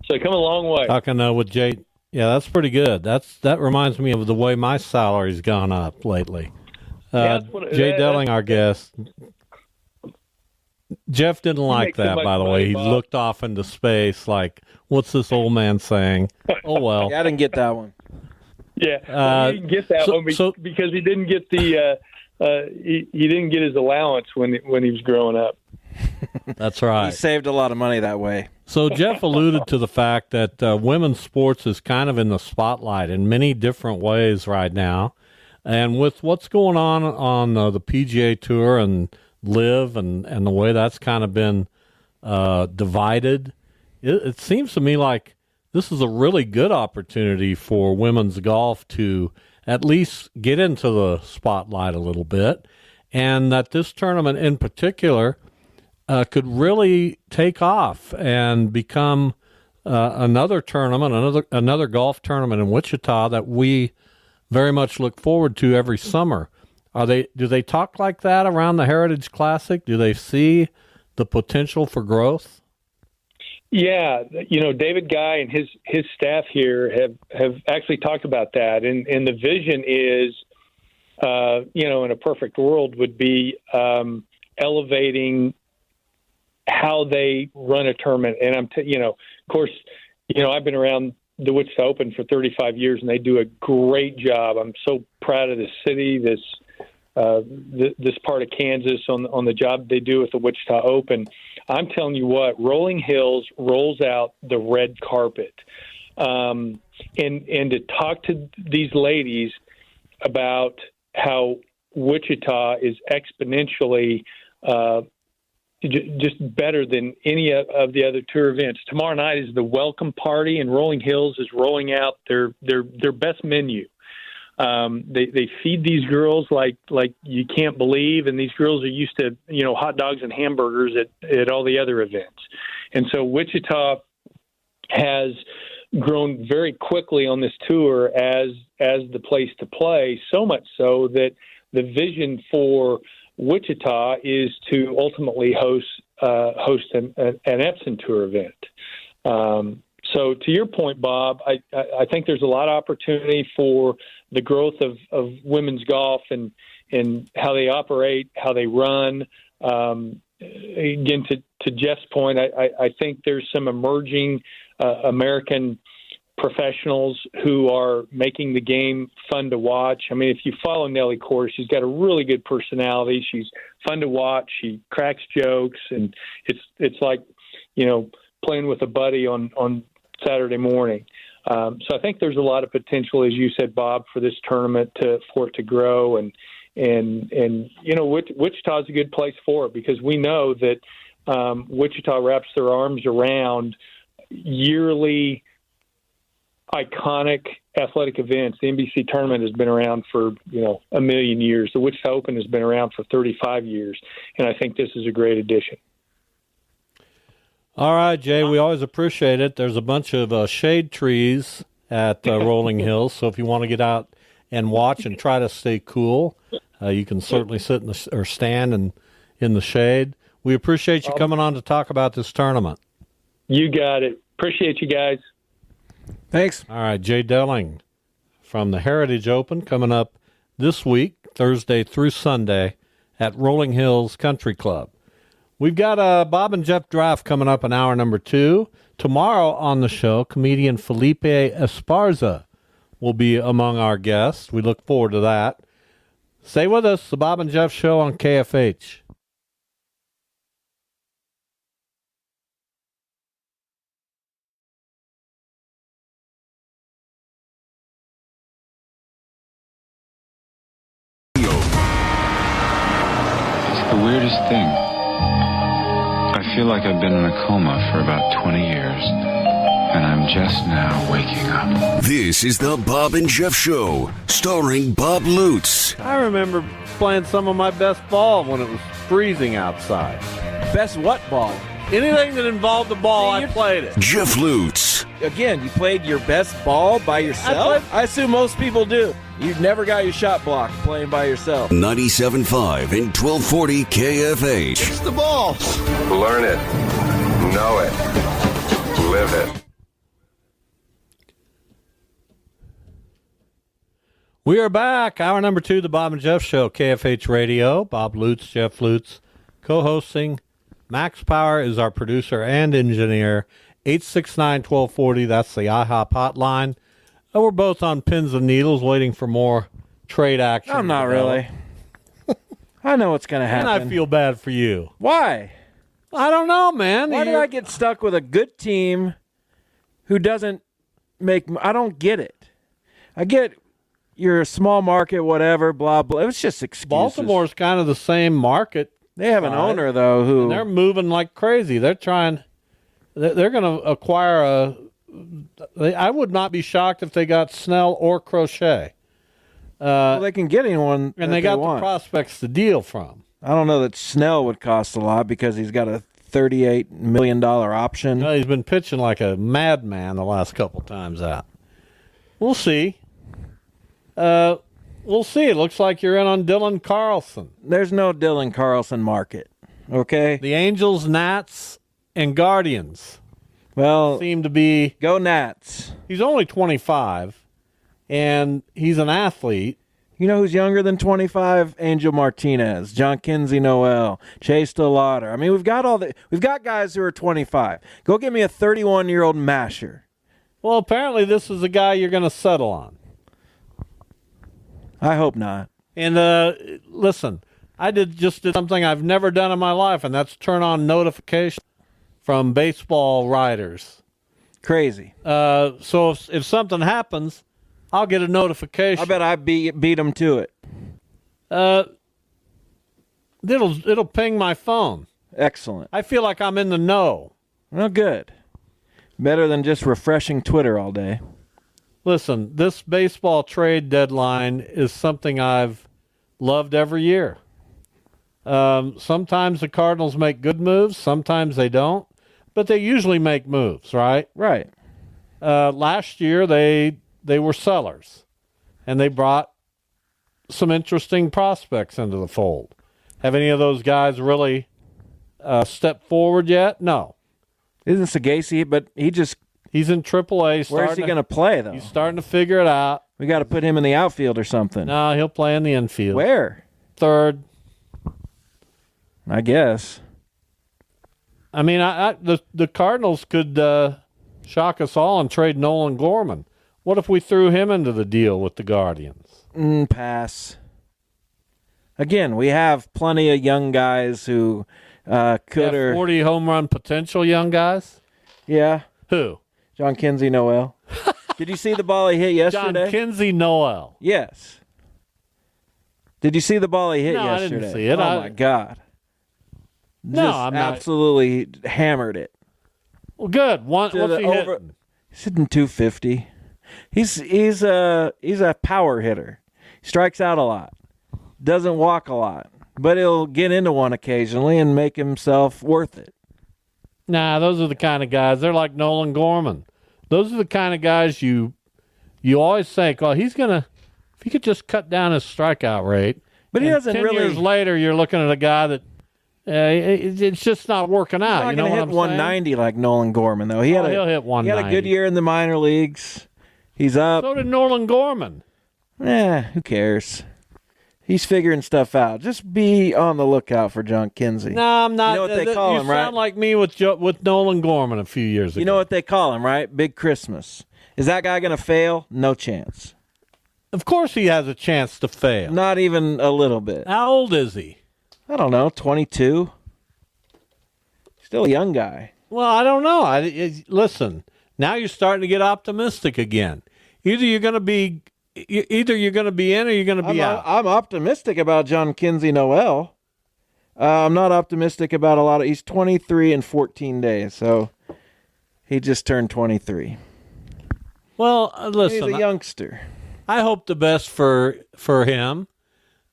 So they come a long way. Talking with Jay, yeah, that's pretty good. That reminds me of the way my salary's gone up lately. Jay Delling, our guest. Jeff didn't like that, by the way. He looked off into space like, what's this old man saying? Oh, well. Yeah, I didn't get that one. Yeah, he didn't get that one because he didn't get he didn't get his allowance when he was growing up. That's right. He saved a lot of money that way. So Jeff alluded to the fact that women's sports is kind of in the spotlight in many different ways right now. And with what's going on the PGA Tour and LIV and the way that's kind of been divided, it seems to me like this is a really good opportunity for women's golf to at least get into the spotlight a little bit, and that this tournament in particular could really take off and become another tournament, another golf tournament in Wichita that we very much look forward to every summer. Do they talk like that around the Heritage Classic? Do they see the potential for growth? Yeah, David Guy and his staff here have actually talked about that, and the vision is, in a perfect world, would be elevating how they run a tournament. And of course, I've been around the Wichita Open for 35 years, and they do a great job. I'm so proud of the city, this part of Kansas on the job they do with the Wichita Open. I'm telling you what, Rolling Hills rolls out the red carpet. And to talk to these ladies about how Wichita is exponentially just better than any of the other tour events. Tomorrow night is the welcome party, and Rolling Hills is rolling out their best menu. They feed these girls like you can't believe, and these girls are used to hot dogs and hamburgers at all the other events. And so Wichita has grown very quickly on this tour as the place to play, so much so that the vision for Wichita is to ultimately host an Epson Tour event. So to your point, Bob, I think there's a lot of opportunity for the growth of women's golf and how they operate, how they run. Again, to Jeff's point, I think there's some emerging American professionals who are making the game fun to watch. I mean, if you follow Nelly Course, she's got a really good personality. She's fun to watch. She cracks jokes, and it's like, playing with a buddy on Saturday morning. So I think there's a lot of potential, as you said, Bob, for this tournament for it to grow. And Wichita's a good place for it, because we know that Wichita wraps their arms around yearly iconic athletic events. The NBC tournament has been around for, a million years. The Wichita Open has been around for 35 years. And I think this is a great addition. All right, Jay, we always appreciate it. There's a bunch of shade trees at Rolling Hills, so if you want to get out and watch and try to stay cool, you can certainly sit or stand in the shade. We appreciate you coming on to talk about this tournament. You got it. Appreciate you guys. Thanks. All right, Jay Delling from the Heritage Open coming up this week, Thursday through Sunday, at Rolling Hills Country Club. We've got a Bob and Jeff draft coming up in hour number 2. Tomorrow on the show, comedian Felipe Esparza will be among our guests. We look forward to that. Stay with us, the Bob and Jeff Show on KFH. It's the weirdest thing. I feel like I've been in a coma for about 20 years, and I'm just now waking up. This is the Bob and Jeff Show, starring Bob Lutz. I remember playing some of my best ball when it was freezing outside. Best what ball? Anything that involved the ball, I played it. Jeff Lutz. Again, you played your best ball by yourself? I assume most people do. You never got your shot blocked playing by yourself. 97.5 and 1240 KFH. It's the ball. Learn it. Know it. Live it. We are back. Hour number 2, the Bob and Jeff Show, KFH Radio. Bob Lutz, Jeff Lutz, co-hosting. Max Power is our producer and engineer. 869-1240, that's the IHOP hotline. We're both on pins and needles waiting for more trade action. I'm not really. I know what's going to happen. And I feel bad for you. Why? I don't know, man. Why did I get stuck with a good team who doesn't make... I don't get it. I get you're a small market, whatever, blah, blah. It was just excuses. Baltimore's kind of the same market. They have an owner, though, who... And they're moving like crazy. They're trying... They're going to acquire a... I would not be shocked if they got Snell or Crochet. Well, they can get anyone and they got the prospects to deal from. I don't know that Snell would cost a lot because he's got a $38 million option. He's been pitching like a madman the last couple times out. We'll see. We'll see. It looks like you're in on Dylan Carlson. There's no Dylan Carlson market, okay? The Angels, Nats, and Guardians seem to be... Go Nats. He's only 25, and he's an athlete. You know who's younger than 25? Angel Martinez, John Kinsey Noel, Chase DeLauder. I mean, we've got guys who are 25. Go get me a 31-year-old masher. Well, apparently this is a guy you're going to settle on. I hope not. And listen, I did something I've never done in my life, and that's turn on notifications from baseball writers. Crazy. So if something happens, I'll get a notification. I bet I beat them to it. It'll ping my phone. Excellent. I feel like I'm in the know. Well, good. Better than just refreshing Twitter all day. Listen, this baseball trade deadline is something I've loved every year. Sometimes the Cardinals make good moves, sometimes they don't, but they usually make moves, right? Right. Last year they were sellers, and they brought some interesting prospects into the fold. Have any of those guys really stepped forward yet? No. Isn't Sagasi, but he's in AAA. Where's he going to play, though? He's starting to figure it out. We got to put him in the outfield or something. No, he'll play in the infield. Where? Third. I guess. I mean, the Cardinals could shock us all and trade Nolan Gorman. What if we threw him into the deal with the Guardians? Pass. Again, we have plenty of young guys who could or 40 home run potential young guys. Yeah. Who? John Kinsey Noel. Did you see the ball he hit yesterday? John Kinsey Noel. Yes. Did you see the ball he hit No, yesterday? I didn't see it. Oh my God. No, Just I'm not. absolutely hammered it. Well, good. What's he hitting? He's hitting 250. He's a power hitter. Strikes out a lot. Doesn't walk a lot. But he'll get into one occasionally and make himself worth it. Nah, those are the kind of guys. They're like Nolan Gorman. Those are the kind of guys you always think, oh, if he could just cut down his strikeout rate. But he and doesn't 10 really. years later, you're looking at a guy that it's just not working out. He's not You know going what to I'm hit 190 like Nolan Gorman, though. he'll hit 190. He had a good year in the minor leagues. He's up. So did Nolan Gorman. Who cares? He's figuring stuff out. Just be on the lookout for John Kinsey. No, I'm not. You know what they call him, right? You sound like me with Nolan Gorman a few years ago. You know what they call him, right? Big Christmas. Is that guy going to fail? No chance. Of course he has a chance to fail. Not even a little bit. How old is he? I don't know, 22. Still a young guy. Well, I don't know. Listen, now you're starting to get optimistic again. Either you're going to be in or you're going to be out. I'm optimistic about John Kinsey Noel. I'm not optimistic about a lot of. He's 23 in 14 days, so he just turned 23. Well, listen, He's a youngster. I hope the best for him,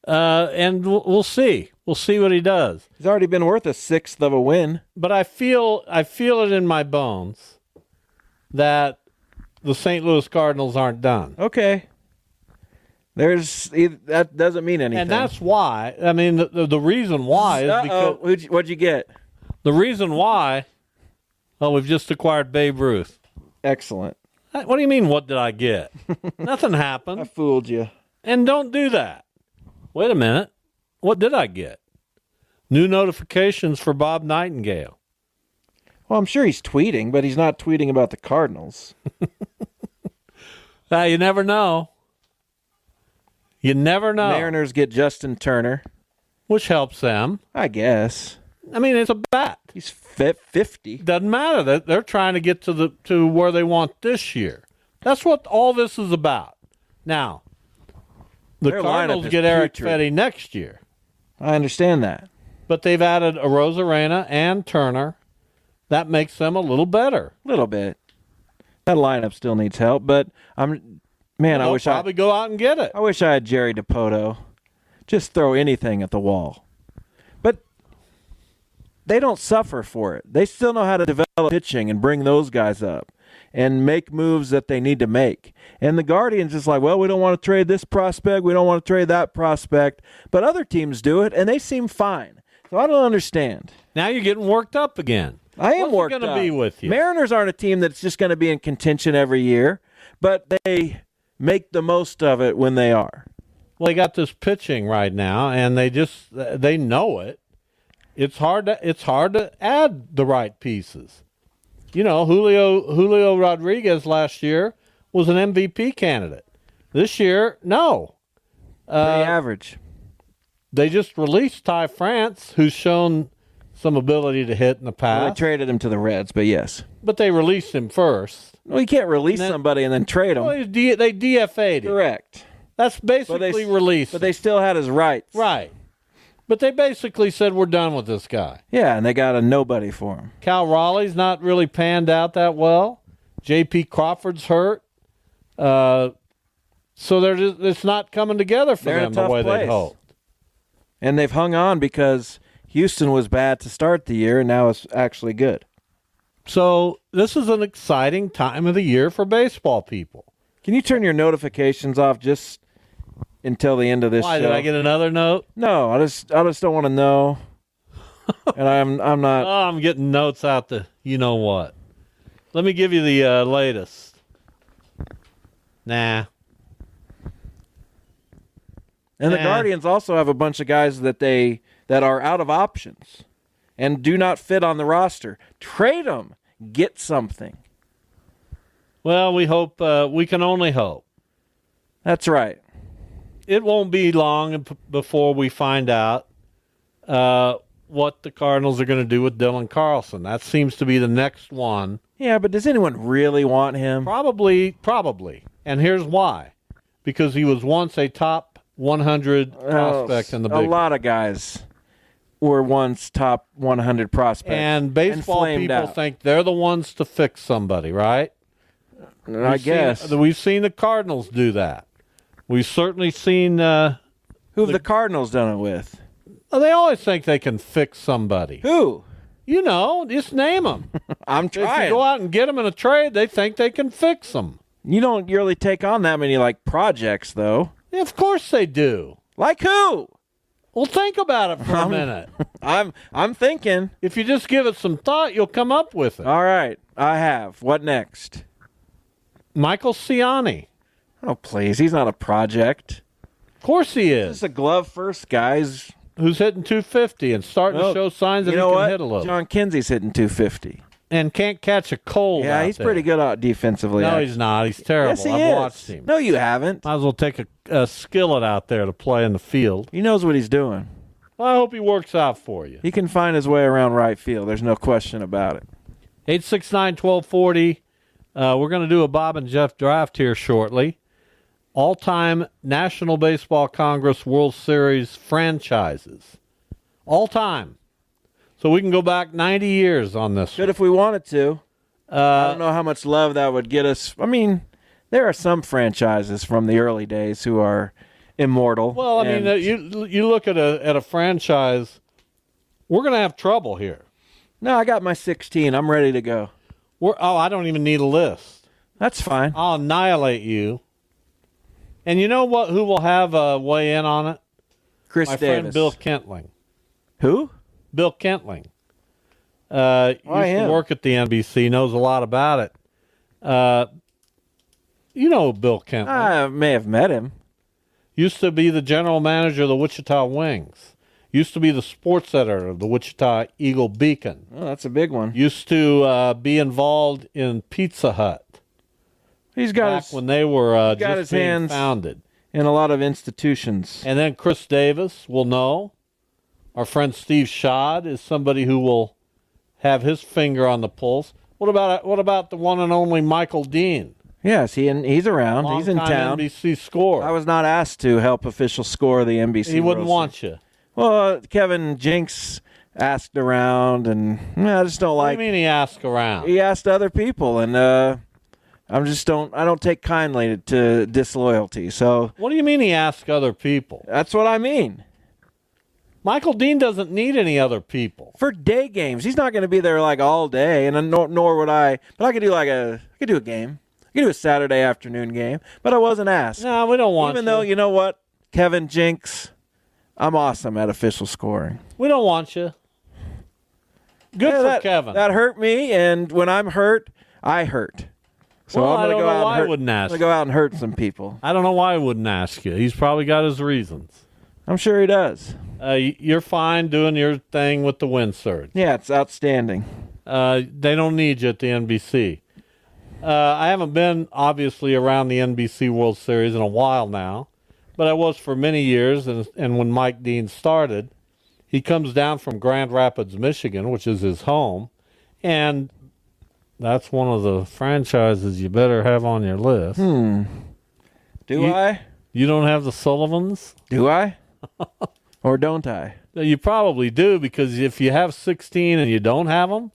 and we'll see. We'll see what he does. He's already been worth a sixth of a win. But I feel it in my bones that the St. Louis Cardinals aren't done. Okay. That doesn't mean anything. And that's why. I mean, the reason why is because what'd you get? the reason why. Oh, we've just acquired Babe Ruth. Excellent. What do you mean? What did I get? Nothing I happened. fooled you. And don't do that. Wait a minute. What did I get? New notifications for Bob Nightingale. Well, I'm sure he's tweeting, but he's not tweeting about the Cardinals. You never know. You never know. Mariners get Justin Turner. Which helps them. I guess. I mean, it's a bet. He's 50. Doesn't matter. They're trying to get to where they want this year. That's what all this is about. Now, the Their lineup Cardinals is get Eric putrid. Fetty next year. I understand that. But they've added Arozarena and Turner. That makes them a little better. A little bit. That lineup still needs help, but I They'll probably go out and get it. I wish I had Jerry DiPoto. Just throw anything at the wall. But they don't suffer for it. They still know how to develop pitching and bring those guys up and make moves that they need to make. And the Guardians is like, well, we don't want to trade this prospect. We don't want to trade that prospect. But other teams do it, and they seem fine. So I don't understand. Now you're getting worked up again. I am What's worked going to up. be with you? Mariners aren't a team that's just going to be in contention every year, but they make the most of it when they are. Well, they got this pitching right now, and they know it. It's hard to add the right pieces. You know, Julio Rodriguez last year was an MVP candidate. This year, no. Pretty average. They just released Ty France, who's shown some ability to hit in the Well, they past. traded him to the Reds, but yes. But they released him first. Well, you can't release somebody and then trade them. Well, they DFA'd him. Correct. That's basically released. But they still had his rights. Right. But they basically said, we're done with this guy. Yeah, and they got a nobody for him. Cal Raleigh's not really panned out that well. J.P. Crawford's hurt. So it's not coming together for They're in them a the way tough they place. hoped. And they've hung on because Houston was bad to start the year, and now it's actually good. So this is an exciting time of the year for baseball people. Can you turn your notifications off just until the end of this Why, show? did I get another note? No, I just don't want to know. And I'm not. Oh, I'm getting notes out to you know what. Let me give you the latest. Nah. And the Nah. Guardians also have a bunch of guys that are out of options and do not fit on the roster. Trade them. Get something. Well, we hope. We can only hope. That's right. It won't be long before we find out what the Cardinals are going to do with Dylan Carlson. That seems to be the next one. Yeah, but does anyone really want him? Probably. And here's why. Because he was once a top 100 prospect in the big A lot of guys were once top 100 prospects. And baseball flamed people out. think they're the ones to fix somebody, right? I guess. We've seen the Cardinals do that. We've certainly seen. Who have the Cardinals done it with? They always think they can fix somebody. Who? You know, just name them. I'm If you trying. go out and get them in a trade, they think they can fix them. You don't really take on that many projects, though. Yeah, of course they do. Like who? Well, think about it for a minute. I'm thinking. If you just give it some thought, you'll come up with it. All right, I have. What next? Michael Ciani. Oh, please. He's not a project. Of course he He's is. a glove first guys. Who's hitting 250 and starting to show signs that you he know can what? hit a little. John Kinsey's hitting 250. And can't catch a cold. Yeah, out he's there. pretty good out defensively. No, actually. he's not. He's terrible. Yes, he I've is. watched him. No, you haven't. Might as well take a skillet out there to play in the field. He knows what he's doing. Well, I hope he works out for you. He can find his way around right field. There's no question about it. 869-1240. We're going to do a Bob and Jeff draft here shortly. All-time National Baseball Congress World Series franchises. All time. So we can go back 90 years on this. Good if we wanted to. I don't know how much love that would get us. I mean, there are some franchises from the early days who are immortal. Well, I mean, you look at a franchise, we're going to have trouble here. No, I got my 16. I'm ready to go. I don't even need a list. That's fine. I'll annihilate you. And you know what? Who will have a weigh in on it? Chris My Davis. friend Bill Kentling. Who? Bill Kentling. Used to work at the NBC, knows a lot about it. You know Bill Kentling. I may have met him. Used to be the general manager of the Wichita Wings. Used to be the sports editor of the Wichita Eagle Beacon. Oh, that's a big one. Used to be involved in Pizza Hut. He's got back his, when they were got just his being hands founded. in a lot of institutions. And then Chris Davis will know. Our friend Steve Schad is somebody who will have his finger on the pulse. What about the one and only Michael Dean? Yes, he's around. He's in Longtime town. NBC scorer. I was not asked to help official score the NBC. He wouldn't World want Series. you. Well, Kevin Jinks asked around, and I just don't What like. do you mean he asked around? He asked other people, and I don't take kindly to disloyalty. So What do you mean he asked other people? that's what I mean. Michael Dean doesn't need any other people. For day games, he's not going to be there all day, and nor would I. But I could do I could do a game. I could do a Saturday afternoon game, but I wasn't asked. No, we don't want Even you. though, you know what, Kevin Jinks, I'm awesome at official scoring. We don't want you. Good Yeah, for Kevin. That hurt me, and when I'm hurt, I hurt. So Well, I'm I going to don't go know out why and I hurt. wouldn't I'm ask going to go out and hurt some people. I don't know why he wouldn't ask you. He's probably got his reasons. I'm sure he does. You're fine doing your thing with the wind surge. Yeah, it's outstanding. They don't need you at the NBC. I haven't been, obviously, around the NBC World Series in a while now, but I was for many years, and when Mike Dean started, he comes down from Grand Rapids, Michigan, which is his home, and that's one of the franchises you better have on your list. Do I? You don't have the Sullivans? Do I? Or don't I? You probably do, because if you have 16 and you don't have them,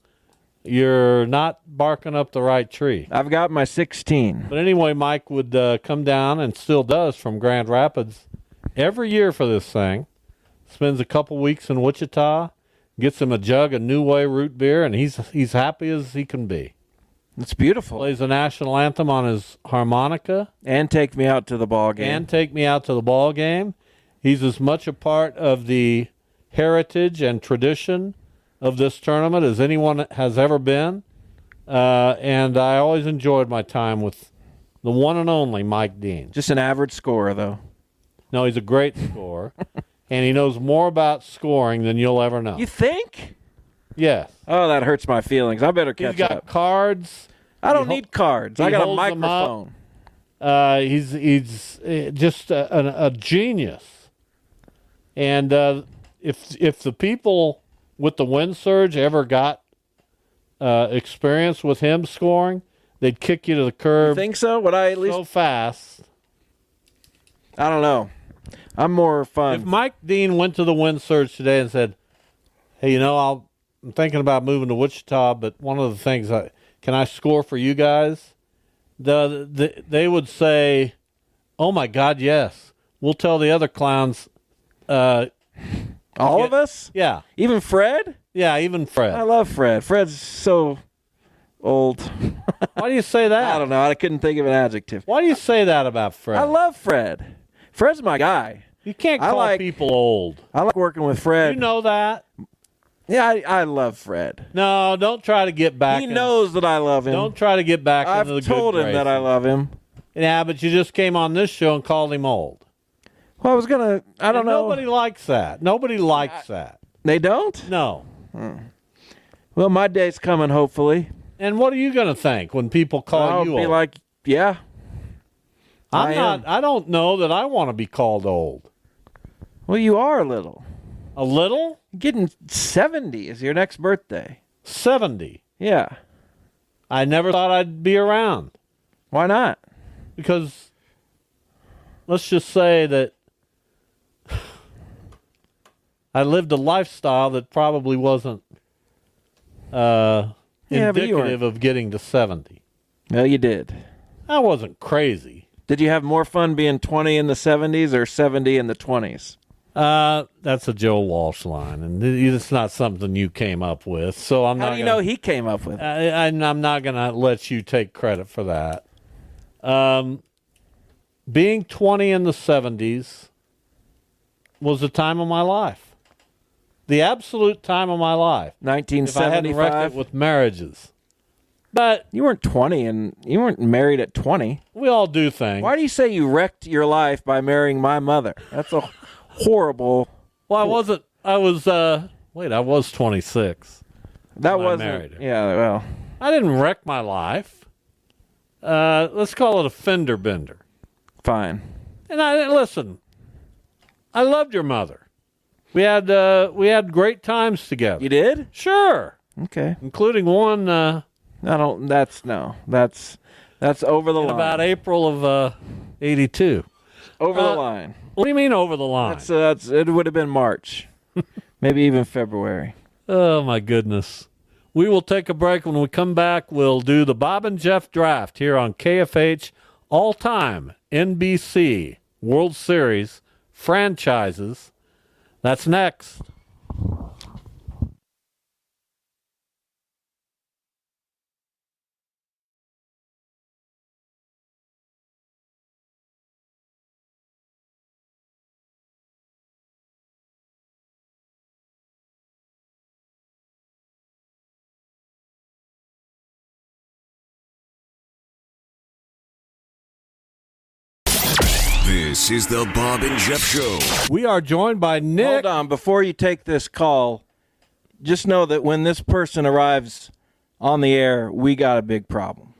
you're not barking up the right tree. I've got my 16. But anyway, Mike would come down, and still does, from Grand Rapids every year for this thing. Spends a couple weeks in Wichita, gets him a jug of New Way root beer, and he's happy as he can be. It's beautiful. Plays the national anthem on his harmonica. And take me out to the ball game. And take me out to the ball game. He's as much a part of the heritage and tradition of this tournament as anyone has ever been. And I always enjoyed my time with the one and only Mike Dean. Just an average scorer, though. No, he's a great scorer. And he knows more about scoring than you'll ever know. You think? Yes. Oh, that hurts my feelings. I better catch He's got up. cards. I don't need cards. I got a holds them up. microphone. He's just a genius. And if the people with the wind surge ever got experience with him scoring, they'd kick you to the curb. You think so? Would I at least so fast? I don't know. I'm more fun. If Mike Dean went to the wind surge today and said, "Hey, I'm thinking about moving to Wichita, but one of the things, can I score for you guys?" They would say, "Oh my God, yes. We'll tell the other clowns." All of us? Yeah. Even Fred? Yeah, even Fred. I love Fred. Fred's so old. Why do you say that? I don't know. I couldn't think of an adjective. Why do you say that about Fred? I love Fred. Fred's my guy. You can't call people old. I like working with Fred. You know that? Yeah, I love Fred. No, don't try to get back. He knows that I love him. Don't try to get back I've into the told good him that I love him. Yeah, but you just came on this show and called him old. Well, I was going to, I don't know. Nobody likes that. Nobody likes that. They don't? No. Well, my day's coming, hopefully. And what are you going to think when people call I'll you be old? like, yeah. I don't know that I want to be called old. Well, you are a little. A little? Getting 70 is your next birthday. 70? Yeah. I never thought I'd be around. Why not? Because let's just say that I lived a lifestyle that probably wasn't indicative of getting to 70. Well, you did. I wasn't crazy. Did you have more fun being 20 in the 70s or 70 in the 20s? That's a Joe Walsh line, and it's not something you came up with. So I'm How not. do you know he came up with it? I'm not going to let you take credit for that. Being 20 in the 70s was the time of my life. The absolute time of my life. 1975. If I hadn't wrecked it with marriages. But you weren't 20 and you weren't married at 20. We all do things. Why do you say you wrecked your life by marrying my mother? That's a horrible. Well, I wasn't. I was. I was 26. That when I wasn't. married her. Yeah. Well, I didn't wreck my life. Let's call it a fender bender. Fine. And listen. I loved your mother. We had great times together. You did? Sure. Okay. Including one. I don't. That's over the line. About April of '82. Over the line. What do you mean over the line? That's it. Would have been March, maybe even February. Oh my goodness. We will take a break. When we come back, we'll do the Bob and Jeff draft here on KFH, all-time NBC World Series franchises. That's next. This is the Bob and Jeff Show. We are joined by Nick. Hold on. Before you take this call, just know that when this person arrives on the air, we got a big problem.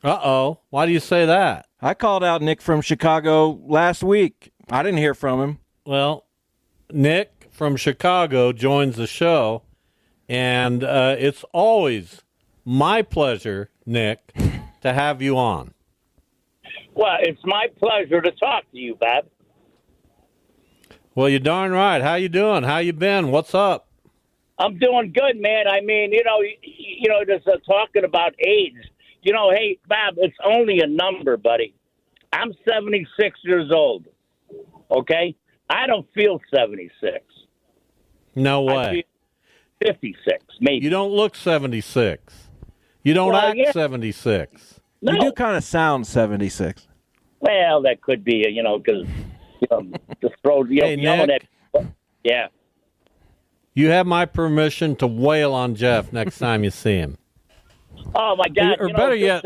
Uh-oh. Why do you say that? I called out Nick from Chicago last week. I didn't hear from him. Well, Nick from Chicago joins the show, and it's always my pleasure, Nick, to have you on. Well, it's my pleasure to talk to you, Bob. Well, you're darn right. How you doing? How you been? What's up? I'm doing good, man. I mean, just talking about age. Hey, Bob, it's only a number, buddy. I'm 76 years old. Okay, I don't feel 76. No I way. feel 56, maybe. You don't look 76. You don't Well, act yeah. 76. No. You do kind of sound 76. Well, that could be, because the throat. Hey, Nick. Yeah. You have my permission to wail on Jeff next time you see him. Oh my God! Or better yet,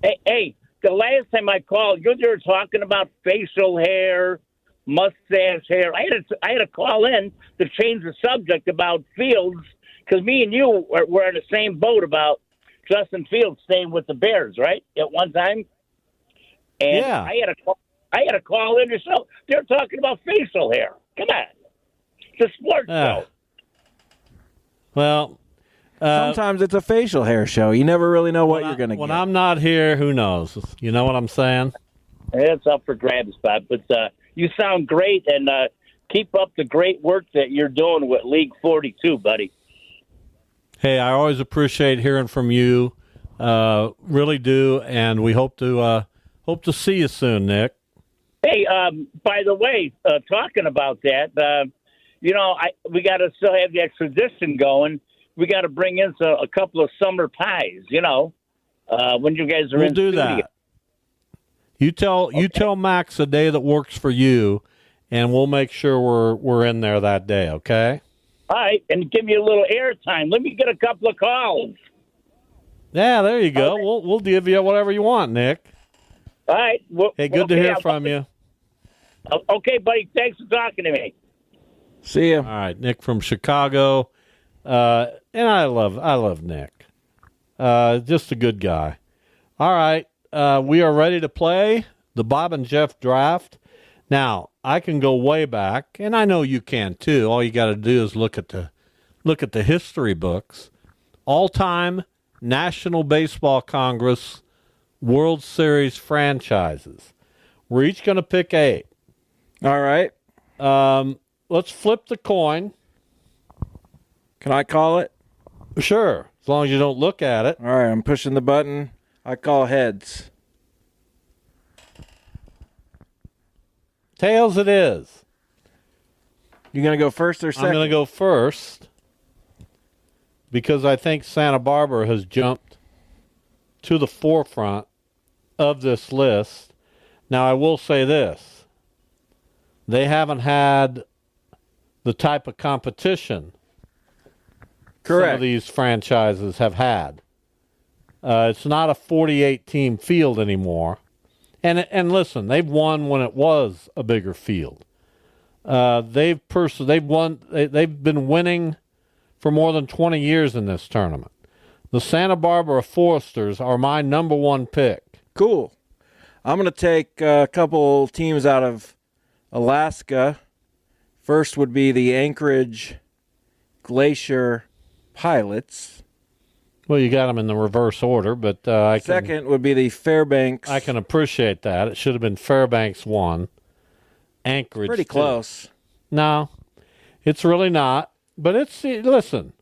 hey, the last time I called, you were talking about facial hair, mustache hair. I had to call in to change the subject about Fields because me and you were in the same boat about Justin Fields staying with the Bears, right? At one time, and yeah. I had to call in to show they're talking about facial hair. Come on, it's a sports show. Well. Sometimes it's a facial hair show. You never really know what you're going to get. When I'm not here, who knows? You know what I'm saying? It's up for grabs, Bob. But you sound great, and keep up the great work that you're doing with League 42, buddy. Hey, I always appreciate hearing from you. Really do, and we hope to see you soon, Nick. Hey, by the way, talking about that, we got to still have that tradition going. We got to bring in a couple of summer pies, when you guys are we'll in do studio. that. You tell Max a day that works for you, and we'll make sure we're in there that day. Okay. All right, and give me a little airtime. Let me get a couple of calls. Yeah, there you go. Okay. We'll give you whatever you want, Nick. All right. Hey, good to hear from you. Okay, buddy. Thanks for talking to me. See ya. All right, Nick from Chicago. And I love Nick. Just a good guy. All right. We are ready to play the Bob and Jeff draft. Now, I can go way back, and I know you can too. All you got to do is look at the history books. All-time National Baseball Congress World Series franchises. We're each going to pick 8. All right. Let's flip the coin. Can I call it? Sure, as long as you don't look at it. All right, I'm pushing the button. I call heads. Tails it is. You going to go first or second? I'm going to go first because I think Santa Barbara has jumped to the forefront of this list. Now, I will say this. They haven't had the type of competition Correct. some of these franchises have had. It's not a 48-team field anymore. And listen, they've won when it was a bigger field. They've been winning for more than 20 years in this tournament. The Santa Barbara Foresters are my number 1 pick. Cool. I'm going to take a couple teams out of Alaska. First would be the Anchorage Glacier Pilots. Well, you got them in the reverse order, but Second would be the Fairbanks. I can appreciate that. It should have been Fairbanks 1, Anchorage Pretty 2. close. No, it's really not. But listen.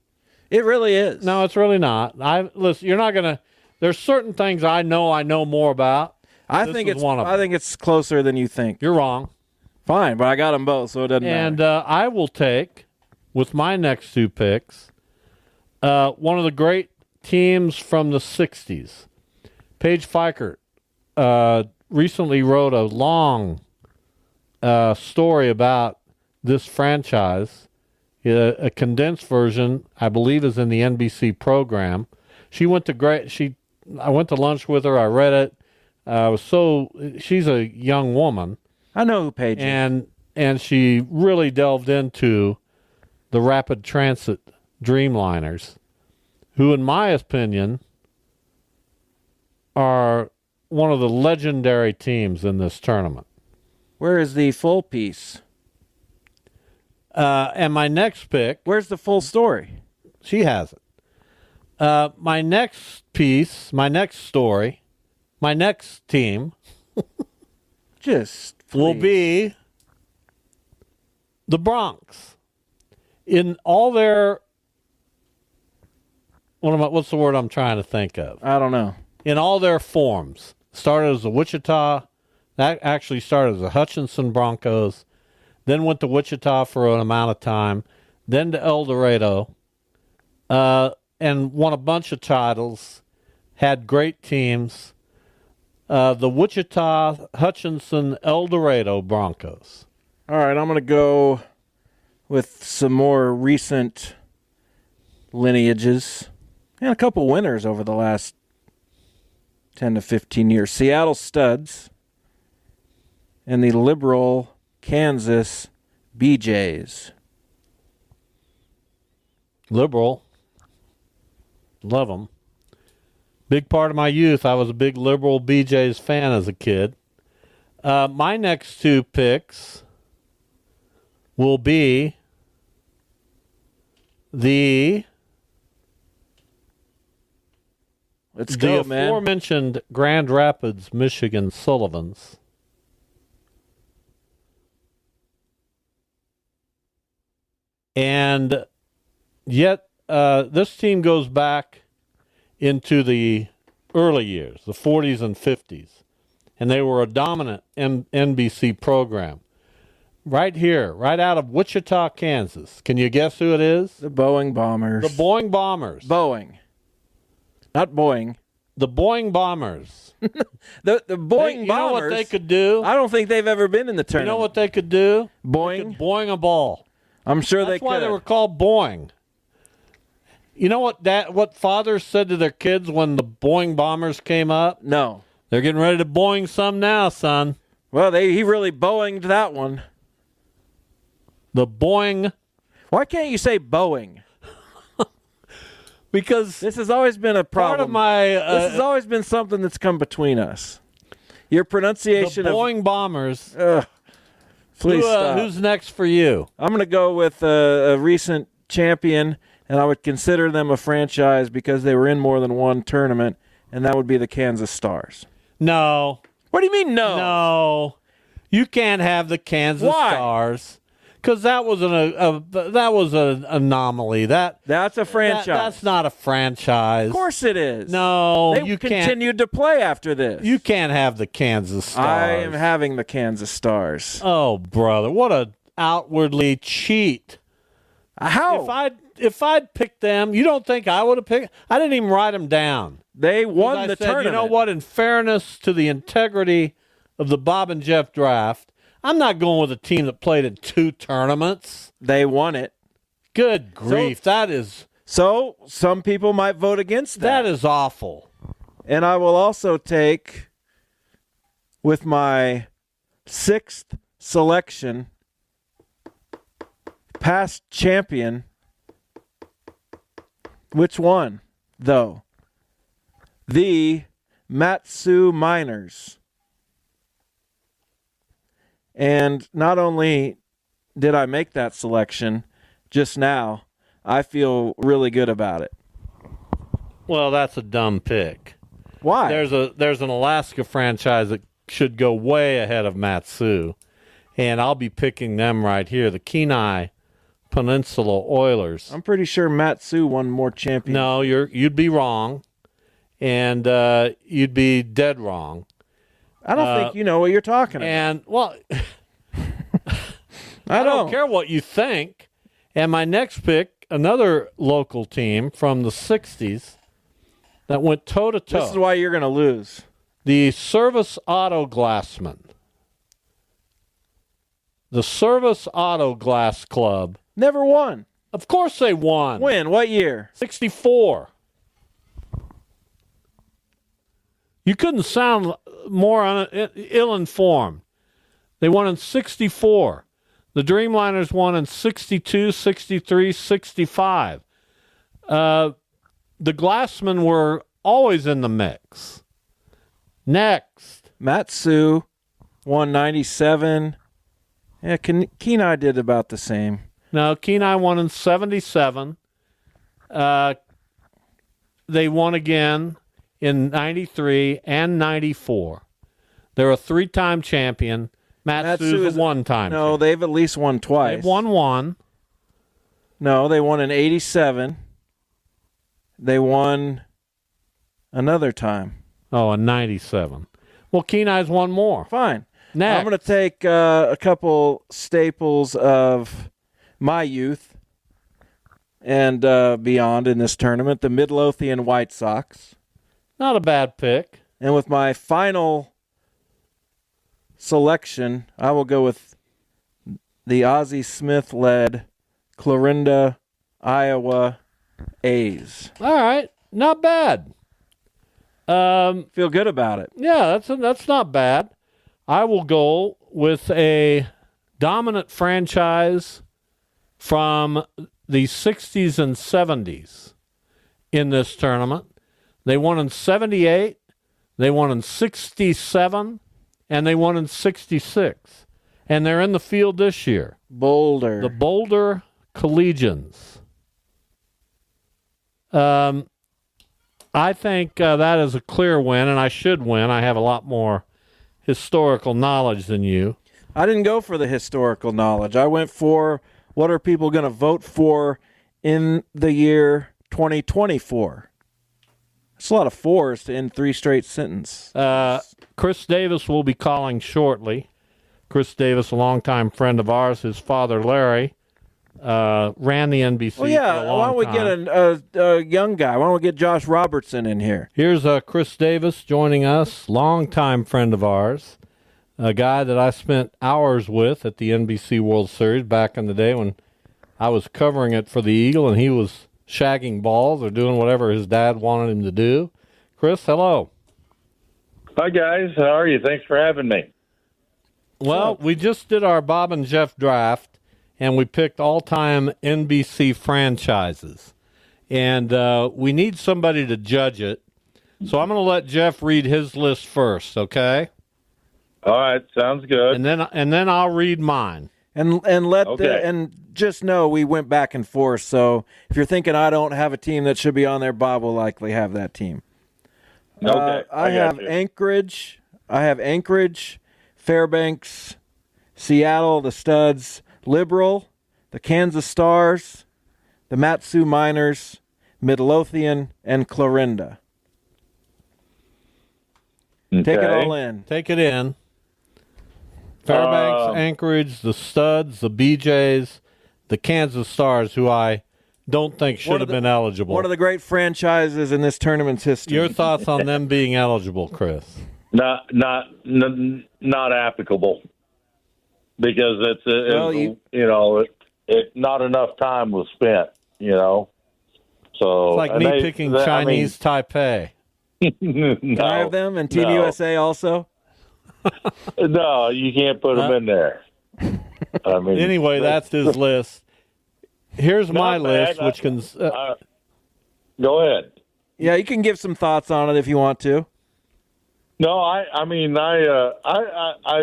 It really is. No, it's really not. Listen. You're not gonna. There's certain things I know more about. I think it's closer than you think. You're wrong. Fine, but I got them both, so it doesn't matter. And I will take, with my next 2 picks, one of the great teams from the 60s. Paige Fikert recently wrote a long story about this franchise. A condensed version, I believe, is in the NBC program. I went to lunch with her. I read it. She's a young woman. I know who Paige is. And she really delved into the Rapid Transit Dreamliners, who, in my opinion, are one of the legendary teams in this tournament. Where is the full piece? And my next pick... Where's the full story? She has it. My next piece, my next story, my next team... Just please. will be the Bronx, in all their, what's the word I'm trying to think of? I don't know. In all their forms. Started as the Wichita, that actually started as the Hutchinson Broncos, then went to Wichita for an amount of time, then to El Dorado, and won a bunch of titles, had great teams. The Wichita, Hutchinson, El Dorado Broncos. All right, I'm going to go with some more recent lineages and a couple winners over the last 10 to 15 years. Seattle Studs and the liberal Kansas BJs. Liberal. Love them. Big part of my youth, I was a big liberal BJ's fan as a kid. My next two picks will be the aforementioned Grand Rapids, Michigan Sullivans. And yet, this team goes back into the early years, the 40s and 50s. And they were a dominant NBC program. Right here, right out of Wichita, Kansas. Can you guess who it is? The Boeing Bombers. The Boeing Bombers. Boeing. Not Boeing. The Boeing Bombers. the Boeing Bombers. You know what they could do? I don't think they've ever been in the tournament. You know what they could do? Boeing? They could boing a ball. I'm sure they could. That's why they were called Boeing. You know what fathers said to their kids when the Boeing Bombers came up? No. They're getting ready to Boeing some now, son. Well, he really Boeinged that one. The Boeing. Why can't you say Boeing? Because this has always been a problem. Part of my this has always been something that's come between us. Your pronunciation the Boeing of Bombers. Please stop. Who's next for you? I'm going to go with a recent champion, and I would consider them a franchise because they were in more than one tournament, and that would be the Kansas Stars. No. What do you mean no? No. You can't have the Kansas Stars. Because that was an anomaly. That's a franchise. That's not a franchise. Of course it is. No, you continued to play after this. You can't have the Kansas Stars. I am having the Kansas Stars. Oh, brother, what a outwardly cheat. How? If I'd picked them, you don't think I would have picked? I didn't even write them down. They won the tournament. You know what? In fairness to the integrity of the Bob and Jeff draft, I'm not going with a team that played in 2 tournaments. They won it. Good grief. That is... So, some people might vote against that. That is awful. And I will also take, with my 6th selection, past champion. Which one, though? The Mat-Su Miners. And not only did I make that selection just now, I feel really good about it. Well, that's a dumb pick. Why? There's an Alaska franchise that should go way ahead of Mat-Su, and I'll be picking them right here, the Kenai Peninsula Oilers. I'm pretty sure Mat-Su won more championships. No, you'd be wrong, and you'd be dead wrong. I don't think you know what you're talking about. And, well, I don't care what you think. And my next pick, another local team from the 60s that went toe-to-toe. This is why you're going to lose. The Service Auto Glassmen. The Service Auto Glass Club. Never won. Of course they won. When? What year? 64. You couldn't sound more ill-informed. They won in 64. The Dreamliners won in 62, 63, 65. The Glassmen were always in the mix. Next. Mat-Su won 97. Yeah, Kenai did about the same. No, Kenai won in 77. They won again in 93 and 94. They're a 3-time champion. Matsu's a one-time. No, team. they've at least won twice. They've won one. No, they won in 87. They won another time. Oh, in 97. Well, Kenai's won more. Fine. Next. I'm going to take a couple staples of my youth and beyond in this tournament, the Midlothian White Sox. Not a bad pick. And with my final selection, I will go with the Ozzie Smith-led Clarinda, Iowa A's. All right. Not bad. Feel good about it. Yeah, that's not bad. I will go with a dominant franchise from the 60s and 70s in this tournament. They won in 78, they won in 67, and they won in 66. And they're in the field this year. Boulder. The Boulder Collegians. I think that is a clear win, and I should win. I have a lot more historical knowledge than you. I didn't go for the historical knowledge. I went for what are people going to vote for in the year 2024. It's a lot of fours to end three straight sentences. Chris Davis will be calling shortly. Chris Davis, a longtime friend of ours, his father Larry, ran the NBC for a long why don't we time. get a young guy? Why don't we get Josh Robertson in here? Here's Chris Davis joining us, longtime friend of ours, a guy that I spent hours with at the NBC World Series back in the day when I was covering it for the Eagle and he was shagging balls or doing whatever his dad wanted him to do. Chris, hello. Hi, guys. How are you? Thanks for having me. Well, we just did our Bob and Jeff draft, and we picked all-time NBC franchises. And we need somebody to judge it. So I'm going to let Jeff read his list first, okay? All right, sounds good. And then I'll read mine. And just know we went back and forth. So if you're thinking I don't have a team that should be on there, Bob will likely have that team. Okay, I have you. Anchorage. I have Anchorage, Fairbanks, Seattle, the Studs, Liberal, the Kansas Stars, the Matsu Miners, Midlothian, and Clarinda. Okay. Take it all in. Take it in. Fairbanks, Anchorage, the Studs, the BJs, the Kansas Stars, who I don't think should have been eligible. One of the great franchises in this tournament's history. Your thoughts on them being eligible, Chris? Not applicable because not enough time was spent. So it's like me picking Chinese Taipei. Can I have them and Team USA also? No, you can't put them in there. I mean, anyway, that's his list. Here's my list, which can. Go ahead. Yeah, you can give some thoughts on it if you want to. No, I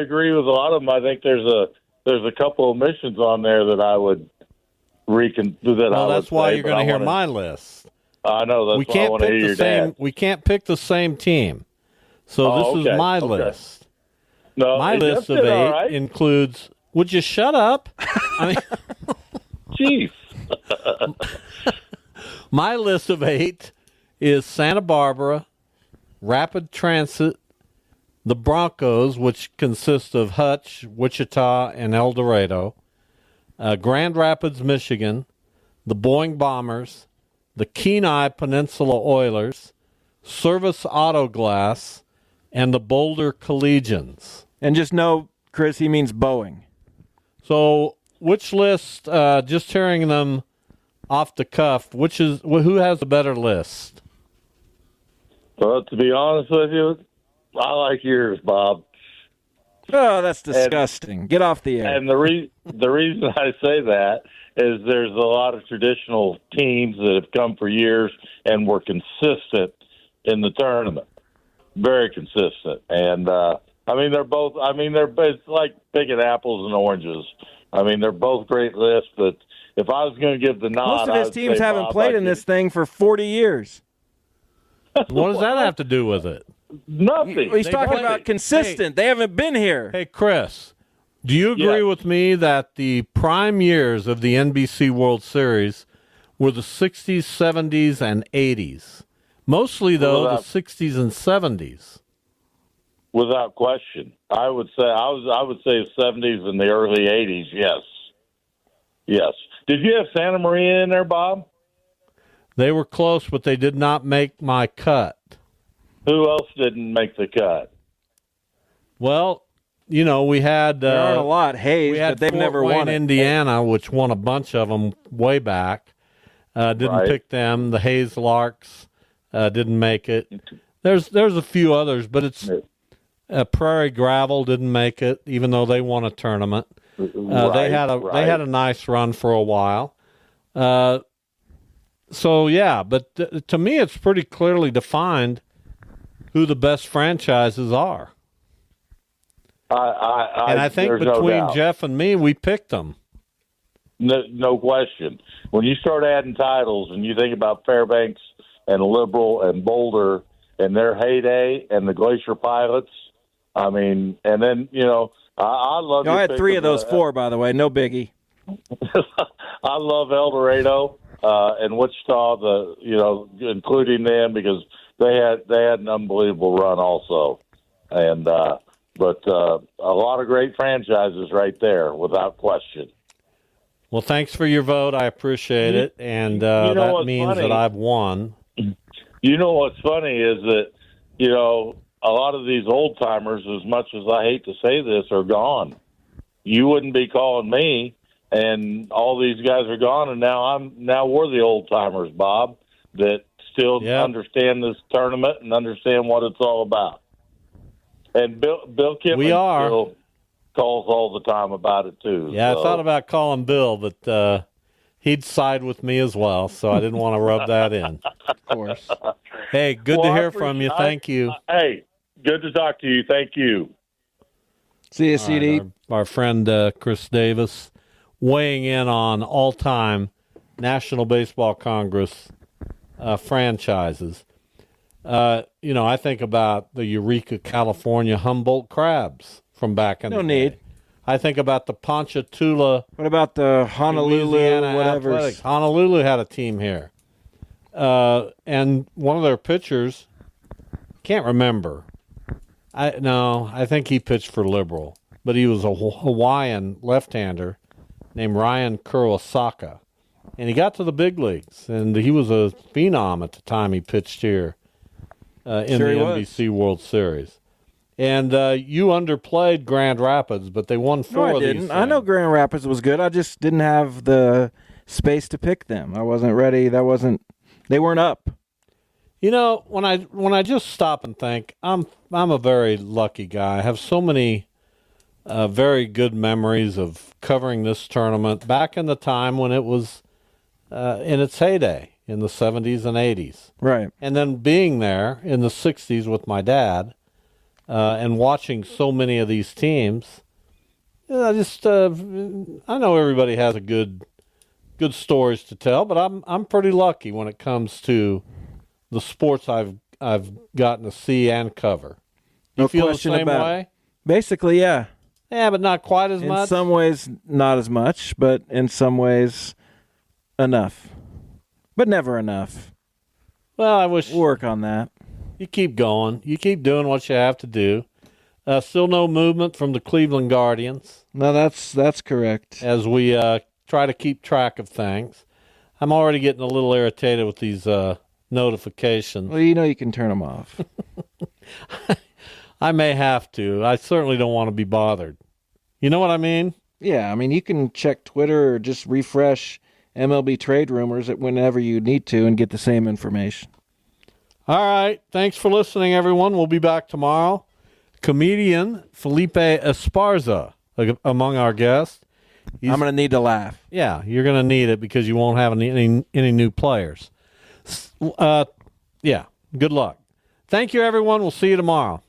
agree with a lot of them. I think there's a couple of missions on there that I would Well, that's why you're going to hear my list. I know that's why I want to hear your dad. We can't pick the same team, so this is my list. No, my list of 8 includes. Would you shut up? I mean, Chief. My list of 8 is Santa Barbara, Rapid Transit, the Broncos, which consist of Hutch, Wichita, and El Dorado, Grand Rapids, Michigan, the Boeing Bombers, the Kenai Peninsula Oilers, Service Auto Glass, and the Boulder Collegians. And just know, Chris, he means Boeing. So, which list? Just hearing them off the cuff, who has a better list? Well, to be honest with you, I like yours, Bob. Oh, that's disgusting. Get off the air. And the reason I say that is there's a lot of traditional teams that have come for years and were consistent in the tournament, very consistent. And it's like picking apples and oranges. I mean, they're both great lists, but if I was going to give the nod, most of his teams haven't played in this thing for 40 years. What does that have to do with it? Nothing. He's talking about consistent. They haven't been here. Hey, Chris, Do you agree Yeah. with me that the prime years of the NBC World Series were the 60s, 70s, and 80s? Mostly, though, the 60s and 70s. Without question, I would say the 70s and the early 80s. Yes. Did you have Santa Maria in there, Bob? They were close, but they did not make my cut. Who else didn't make the cut? Well, we had There aren't a lot. Hayes, we had but they've Fort never Wayne, won it. Indiana, which won a bunch of them way back. Didn't Right. pick them. The Hayes Larks didn't make it. There's a few others, but it's Prairie Gravel didn't make it, even though they won a tournament. They had a nice run for a while. So yeah, but to me, it's pretty clearly defined who the best franchises are. And I think between Jeff and me, we picked them. No question. When you start adding titles and you think about Fairbanks and Liberal and Boulder and their heyday and the Glacier Pilots, I mean, and then, I love I had 3 of those 4, by the way. No biggie. I love El Dorado and Wichita, including them, because they had an unbelievable run also. And but a lot of great franchises right there, without question. Well, thanks for your vote. I appreciate it, and that means funny? that I've won. You know what's funny is that, a lot of these old timers, as much as I hate to say this, are gone. You wouldn't be calling me, and all these guys are gone, and now we're the old timers, Bob, that still understand this tournament and understand what it's all about. And Bill Kipling still calls all the time about it too. Yeah, so. I thought about calling Bill, but he'd side with me as well, so I didn't want to rub that in. Of course. Hey, good to hear from you. Thank you. Hey, good to talk to you. Thank you. See you, CD. Our friend Chris Davis weighing in on all-time National Baseball Congress franchises. I think about the Eureka, California Humboldt Crabs from back in the day. No need. I think about the Ponchatoula. What about the Honolulu, Louisiana whatever? Athletics. Honolulu had a team here. And one of their pitchers, can't remember. I think he pitched for Liberal, but he was a Hawaiian left-hander named Ryan Kuroasaka. And he got to the big leagues, and he was a phenom at the time he pitched here in the NBC World Series. And you underplayed Grand Rapids, but they won 4 No, of I these didn't. things. I know Grand Rapids was good. I just didn't have the space to pick them. I wasn't ready. They weren't up. When I just stop and think, I'm a very lucky guy. I have so many very good memories of covering this tournament back in the time when it was in its heyday in the 70s and 80s. Right. And then being there in the 60s with my dad and watching so many of these teams. I know everybody has a good stories to tell, but I'm pretty lucky when it comes to the sports I've gotten to see and cover. You No feel the question same about way? it. Basically, yeah. Yeah, but not quite as much. In some ways, not as much, but in some ways, enough. But never enough. Well, I wish we'll work on that. You keep going. You keep doing what you have to do. Still no movement from the Cleveland Guardians. No, that's correct. As we try to keep track of things. I'm already getting a little irritated with these notifications. Well, you can turn them off. I may have to. I certainly don't want to be bothered. You know what I mean? Yeah, I mean, you can check Twitter or just refresh MLB trade rumors whenever you need to and get the same information. All right. Thanks for listening, everyone. We'll be back tomorrow. Comedian Felipe Esparza among our guests. I'm going to need to laugh. Yeah, you're going to need it because you won't have any new players. Yeah, good luck. Thank you, everyone. We'll see you tomorrow.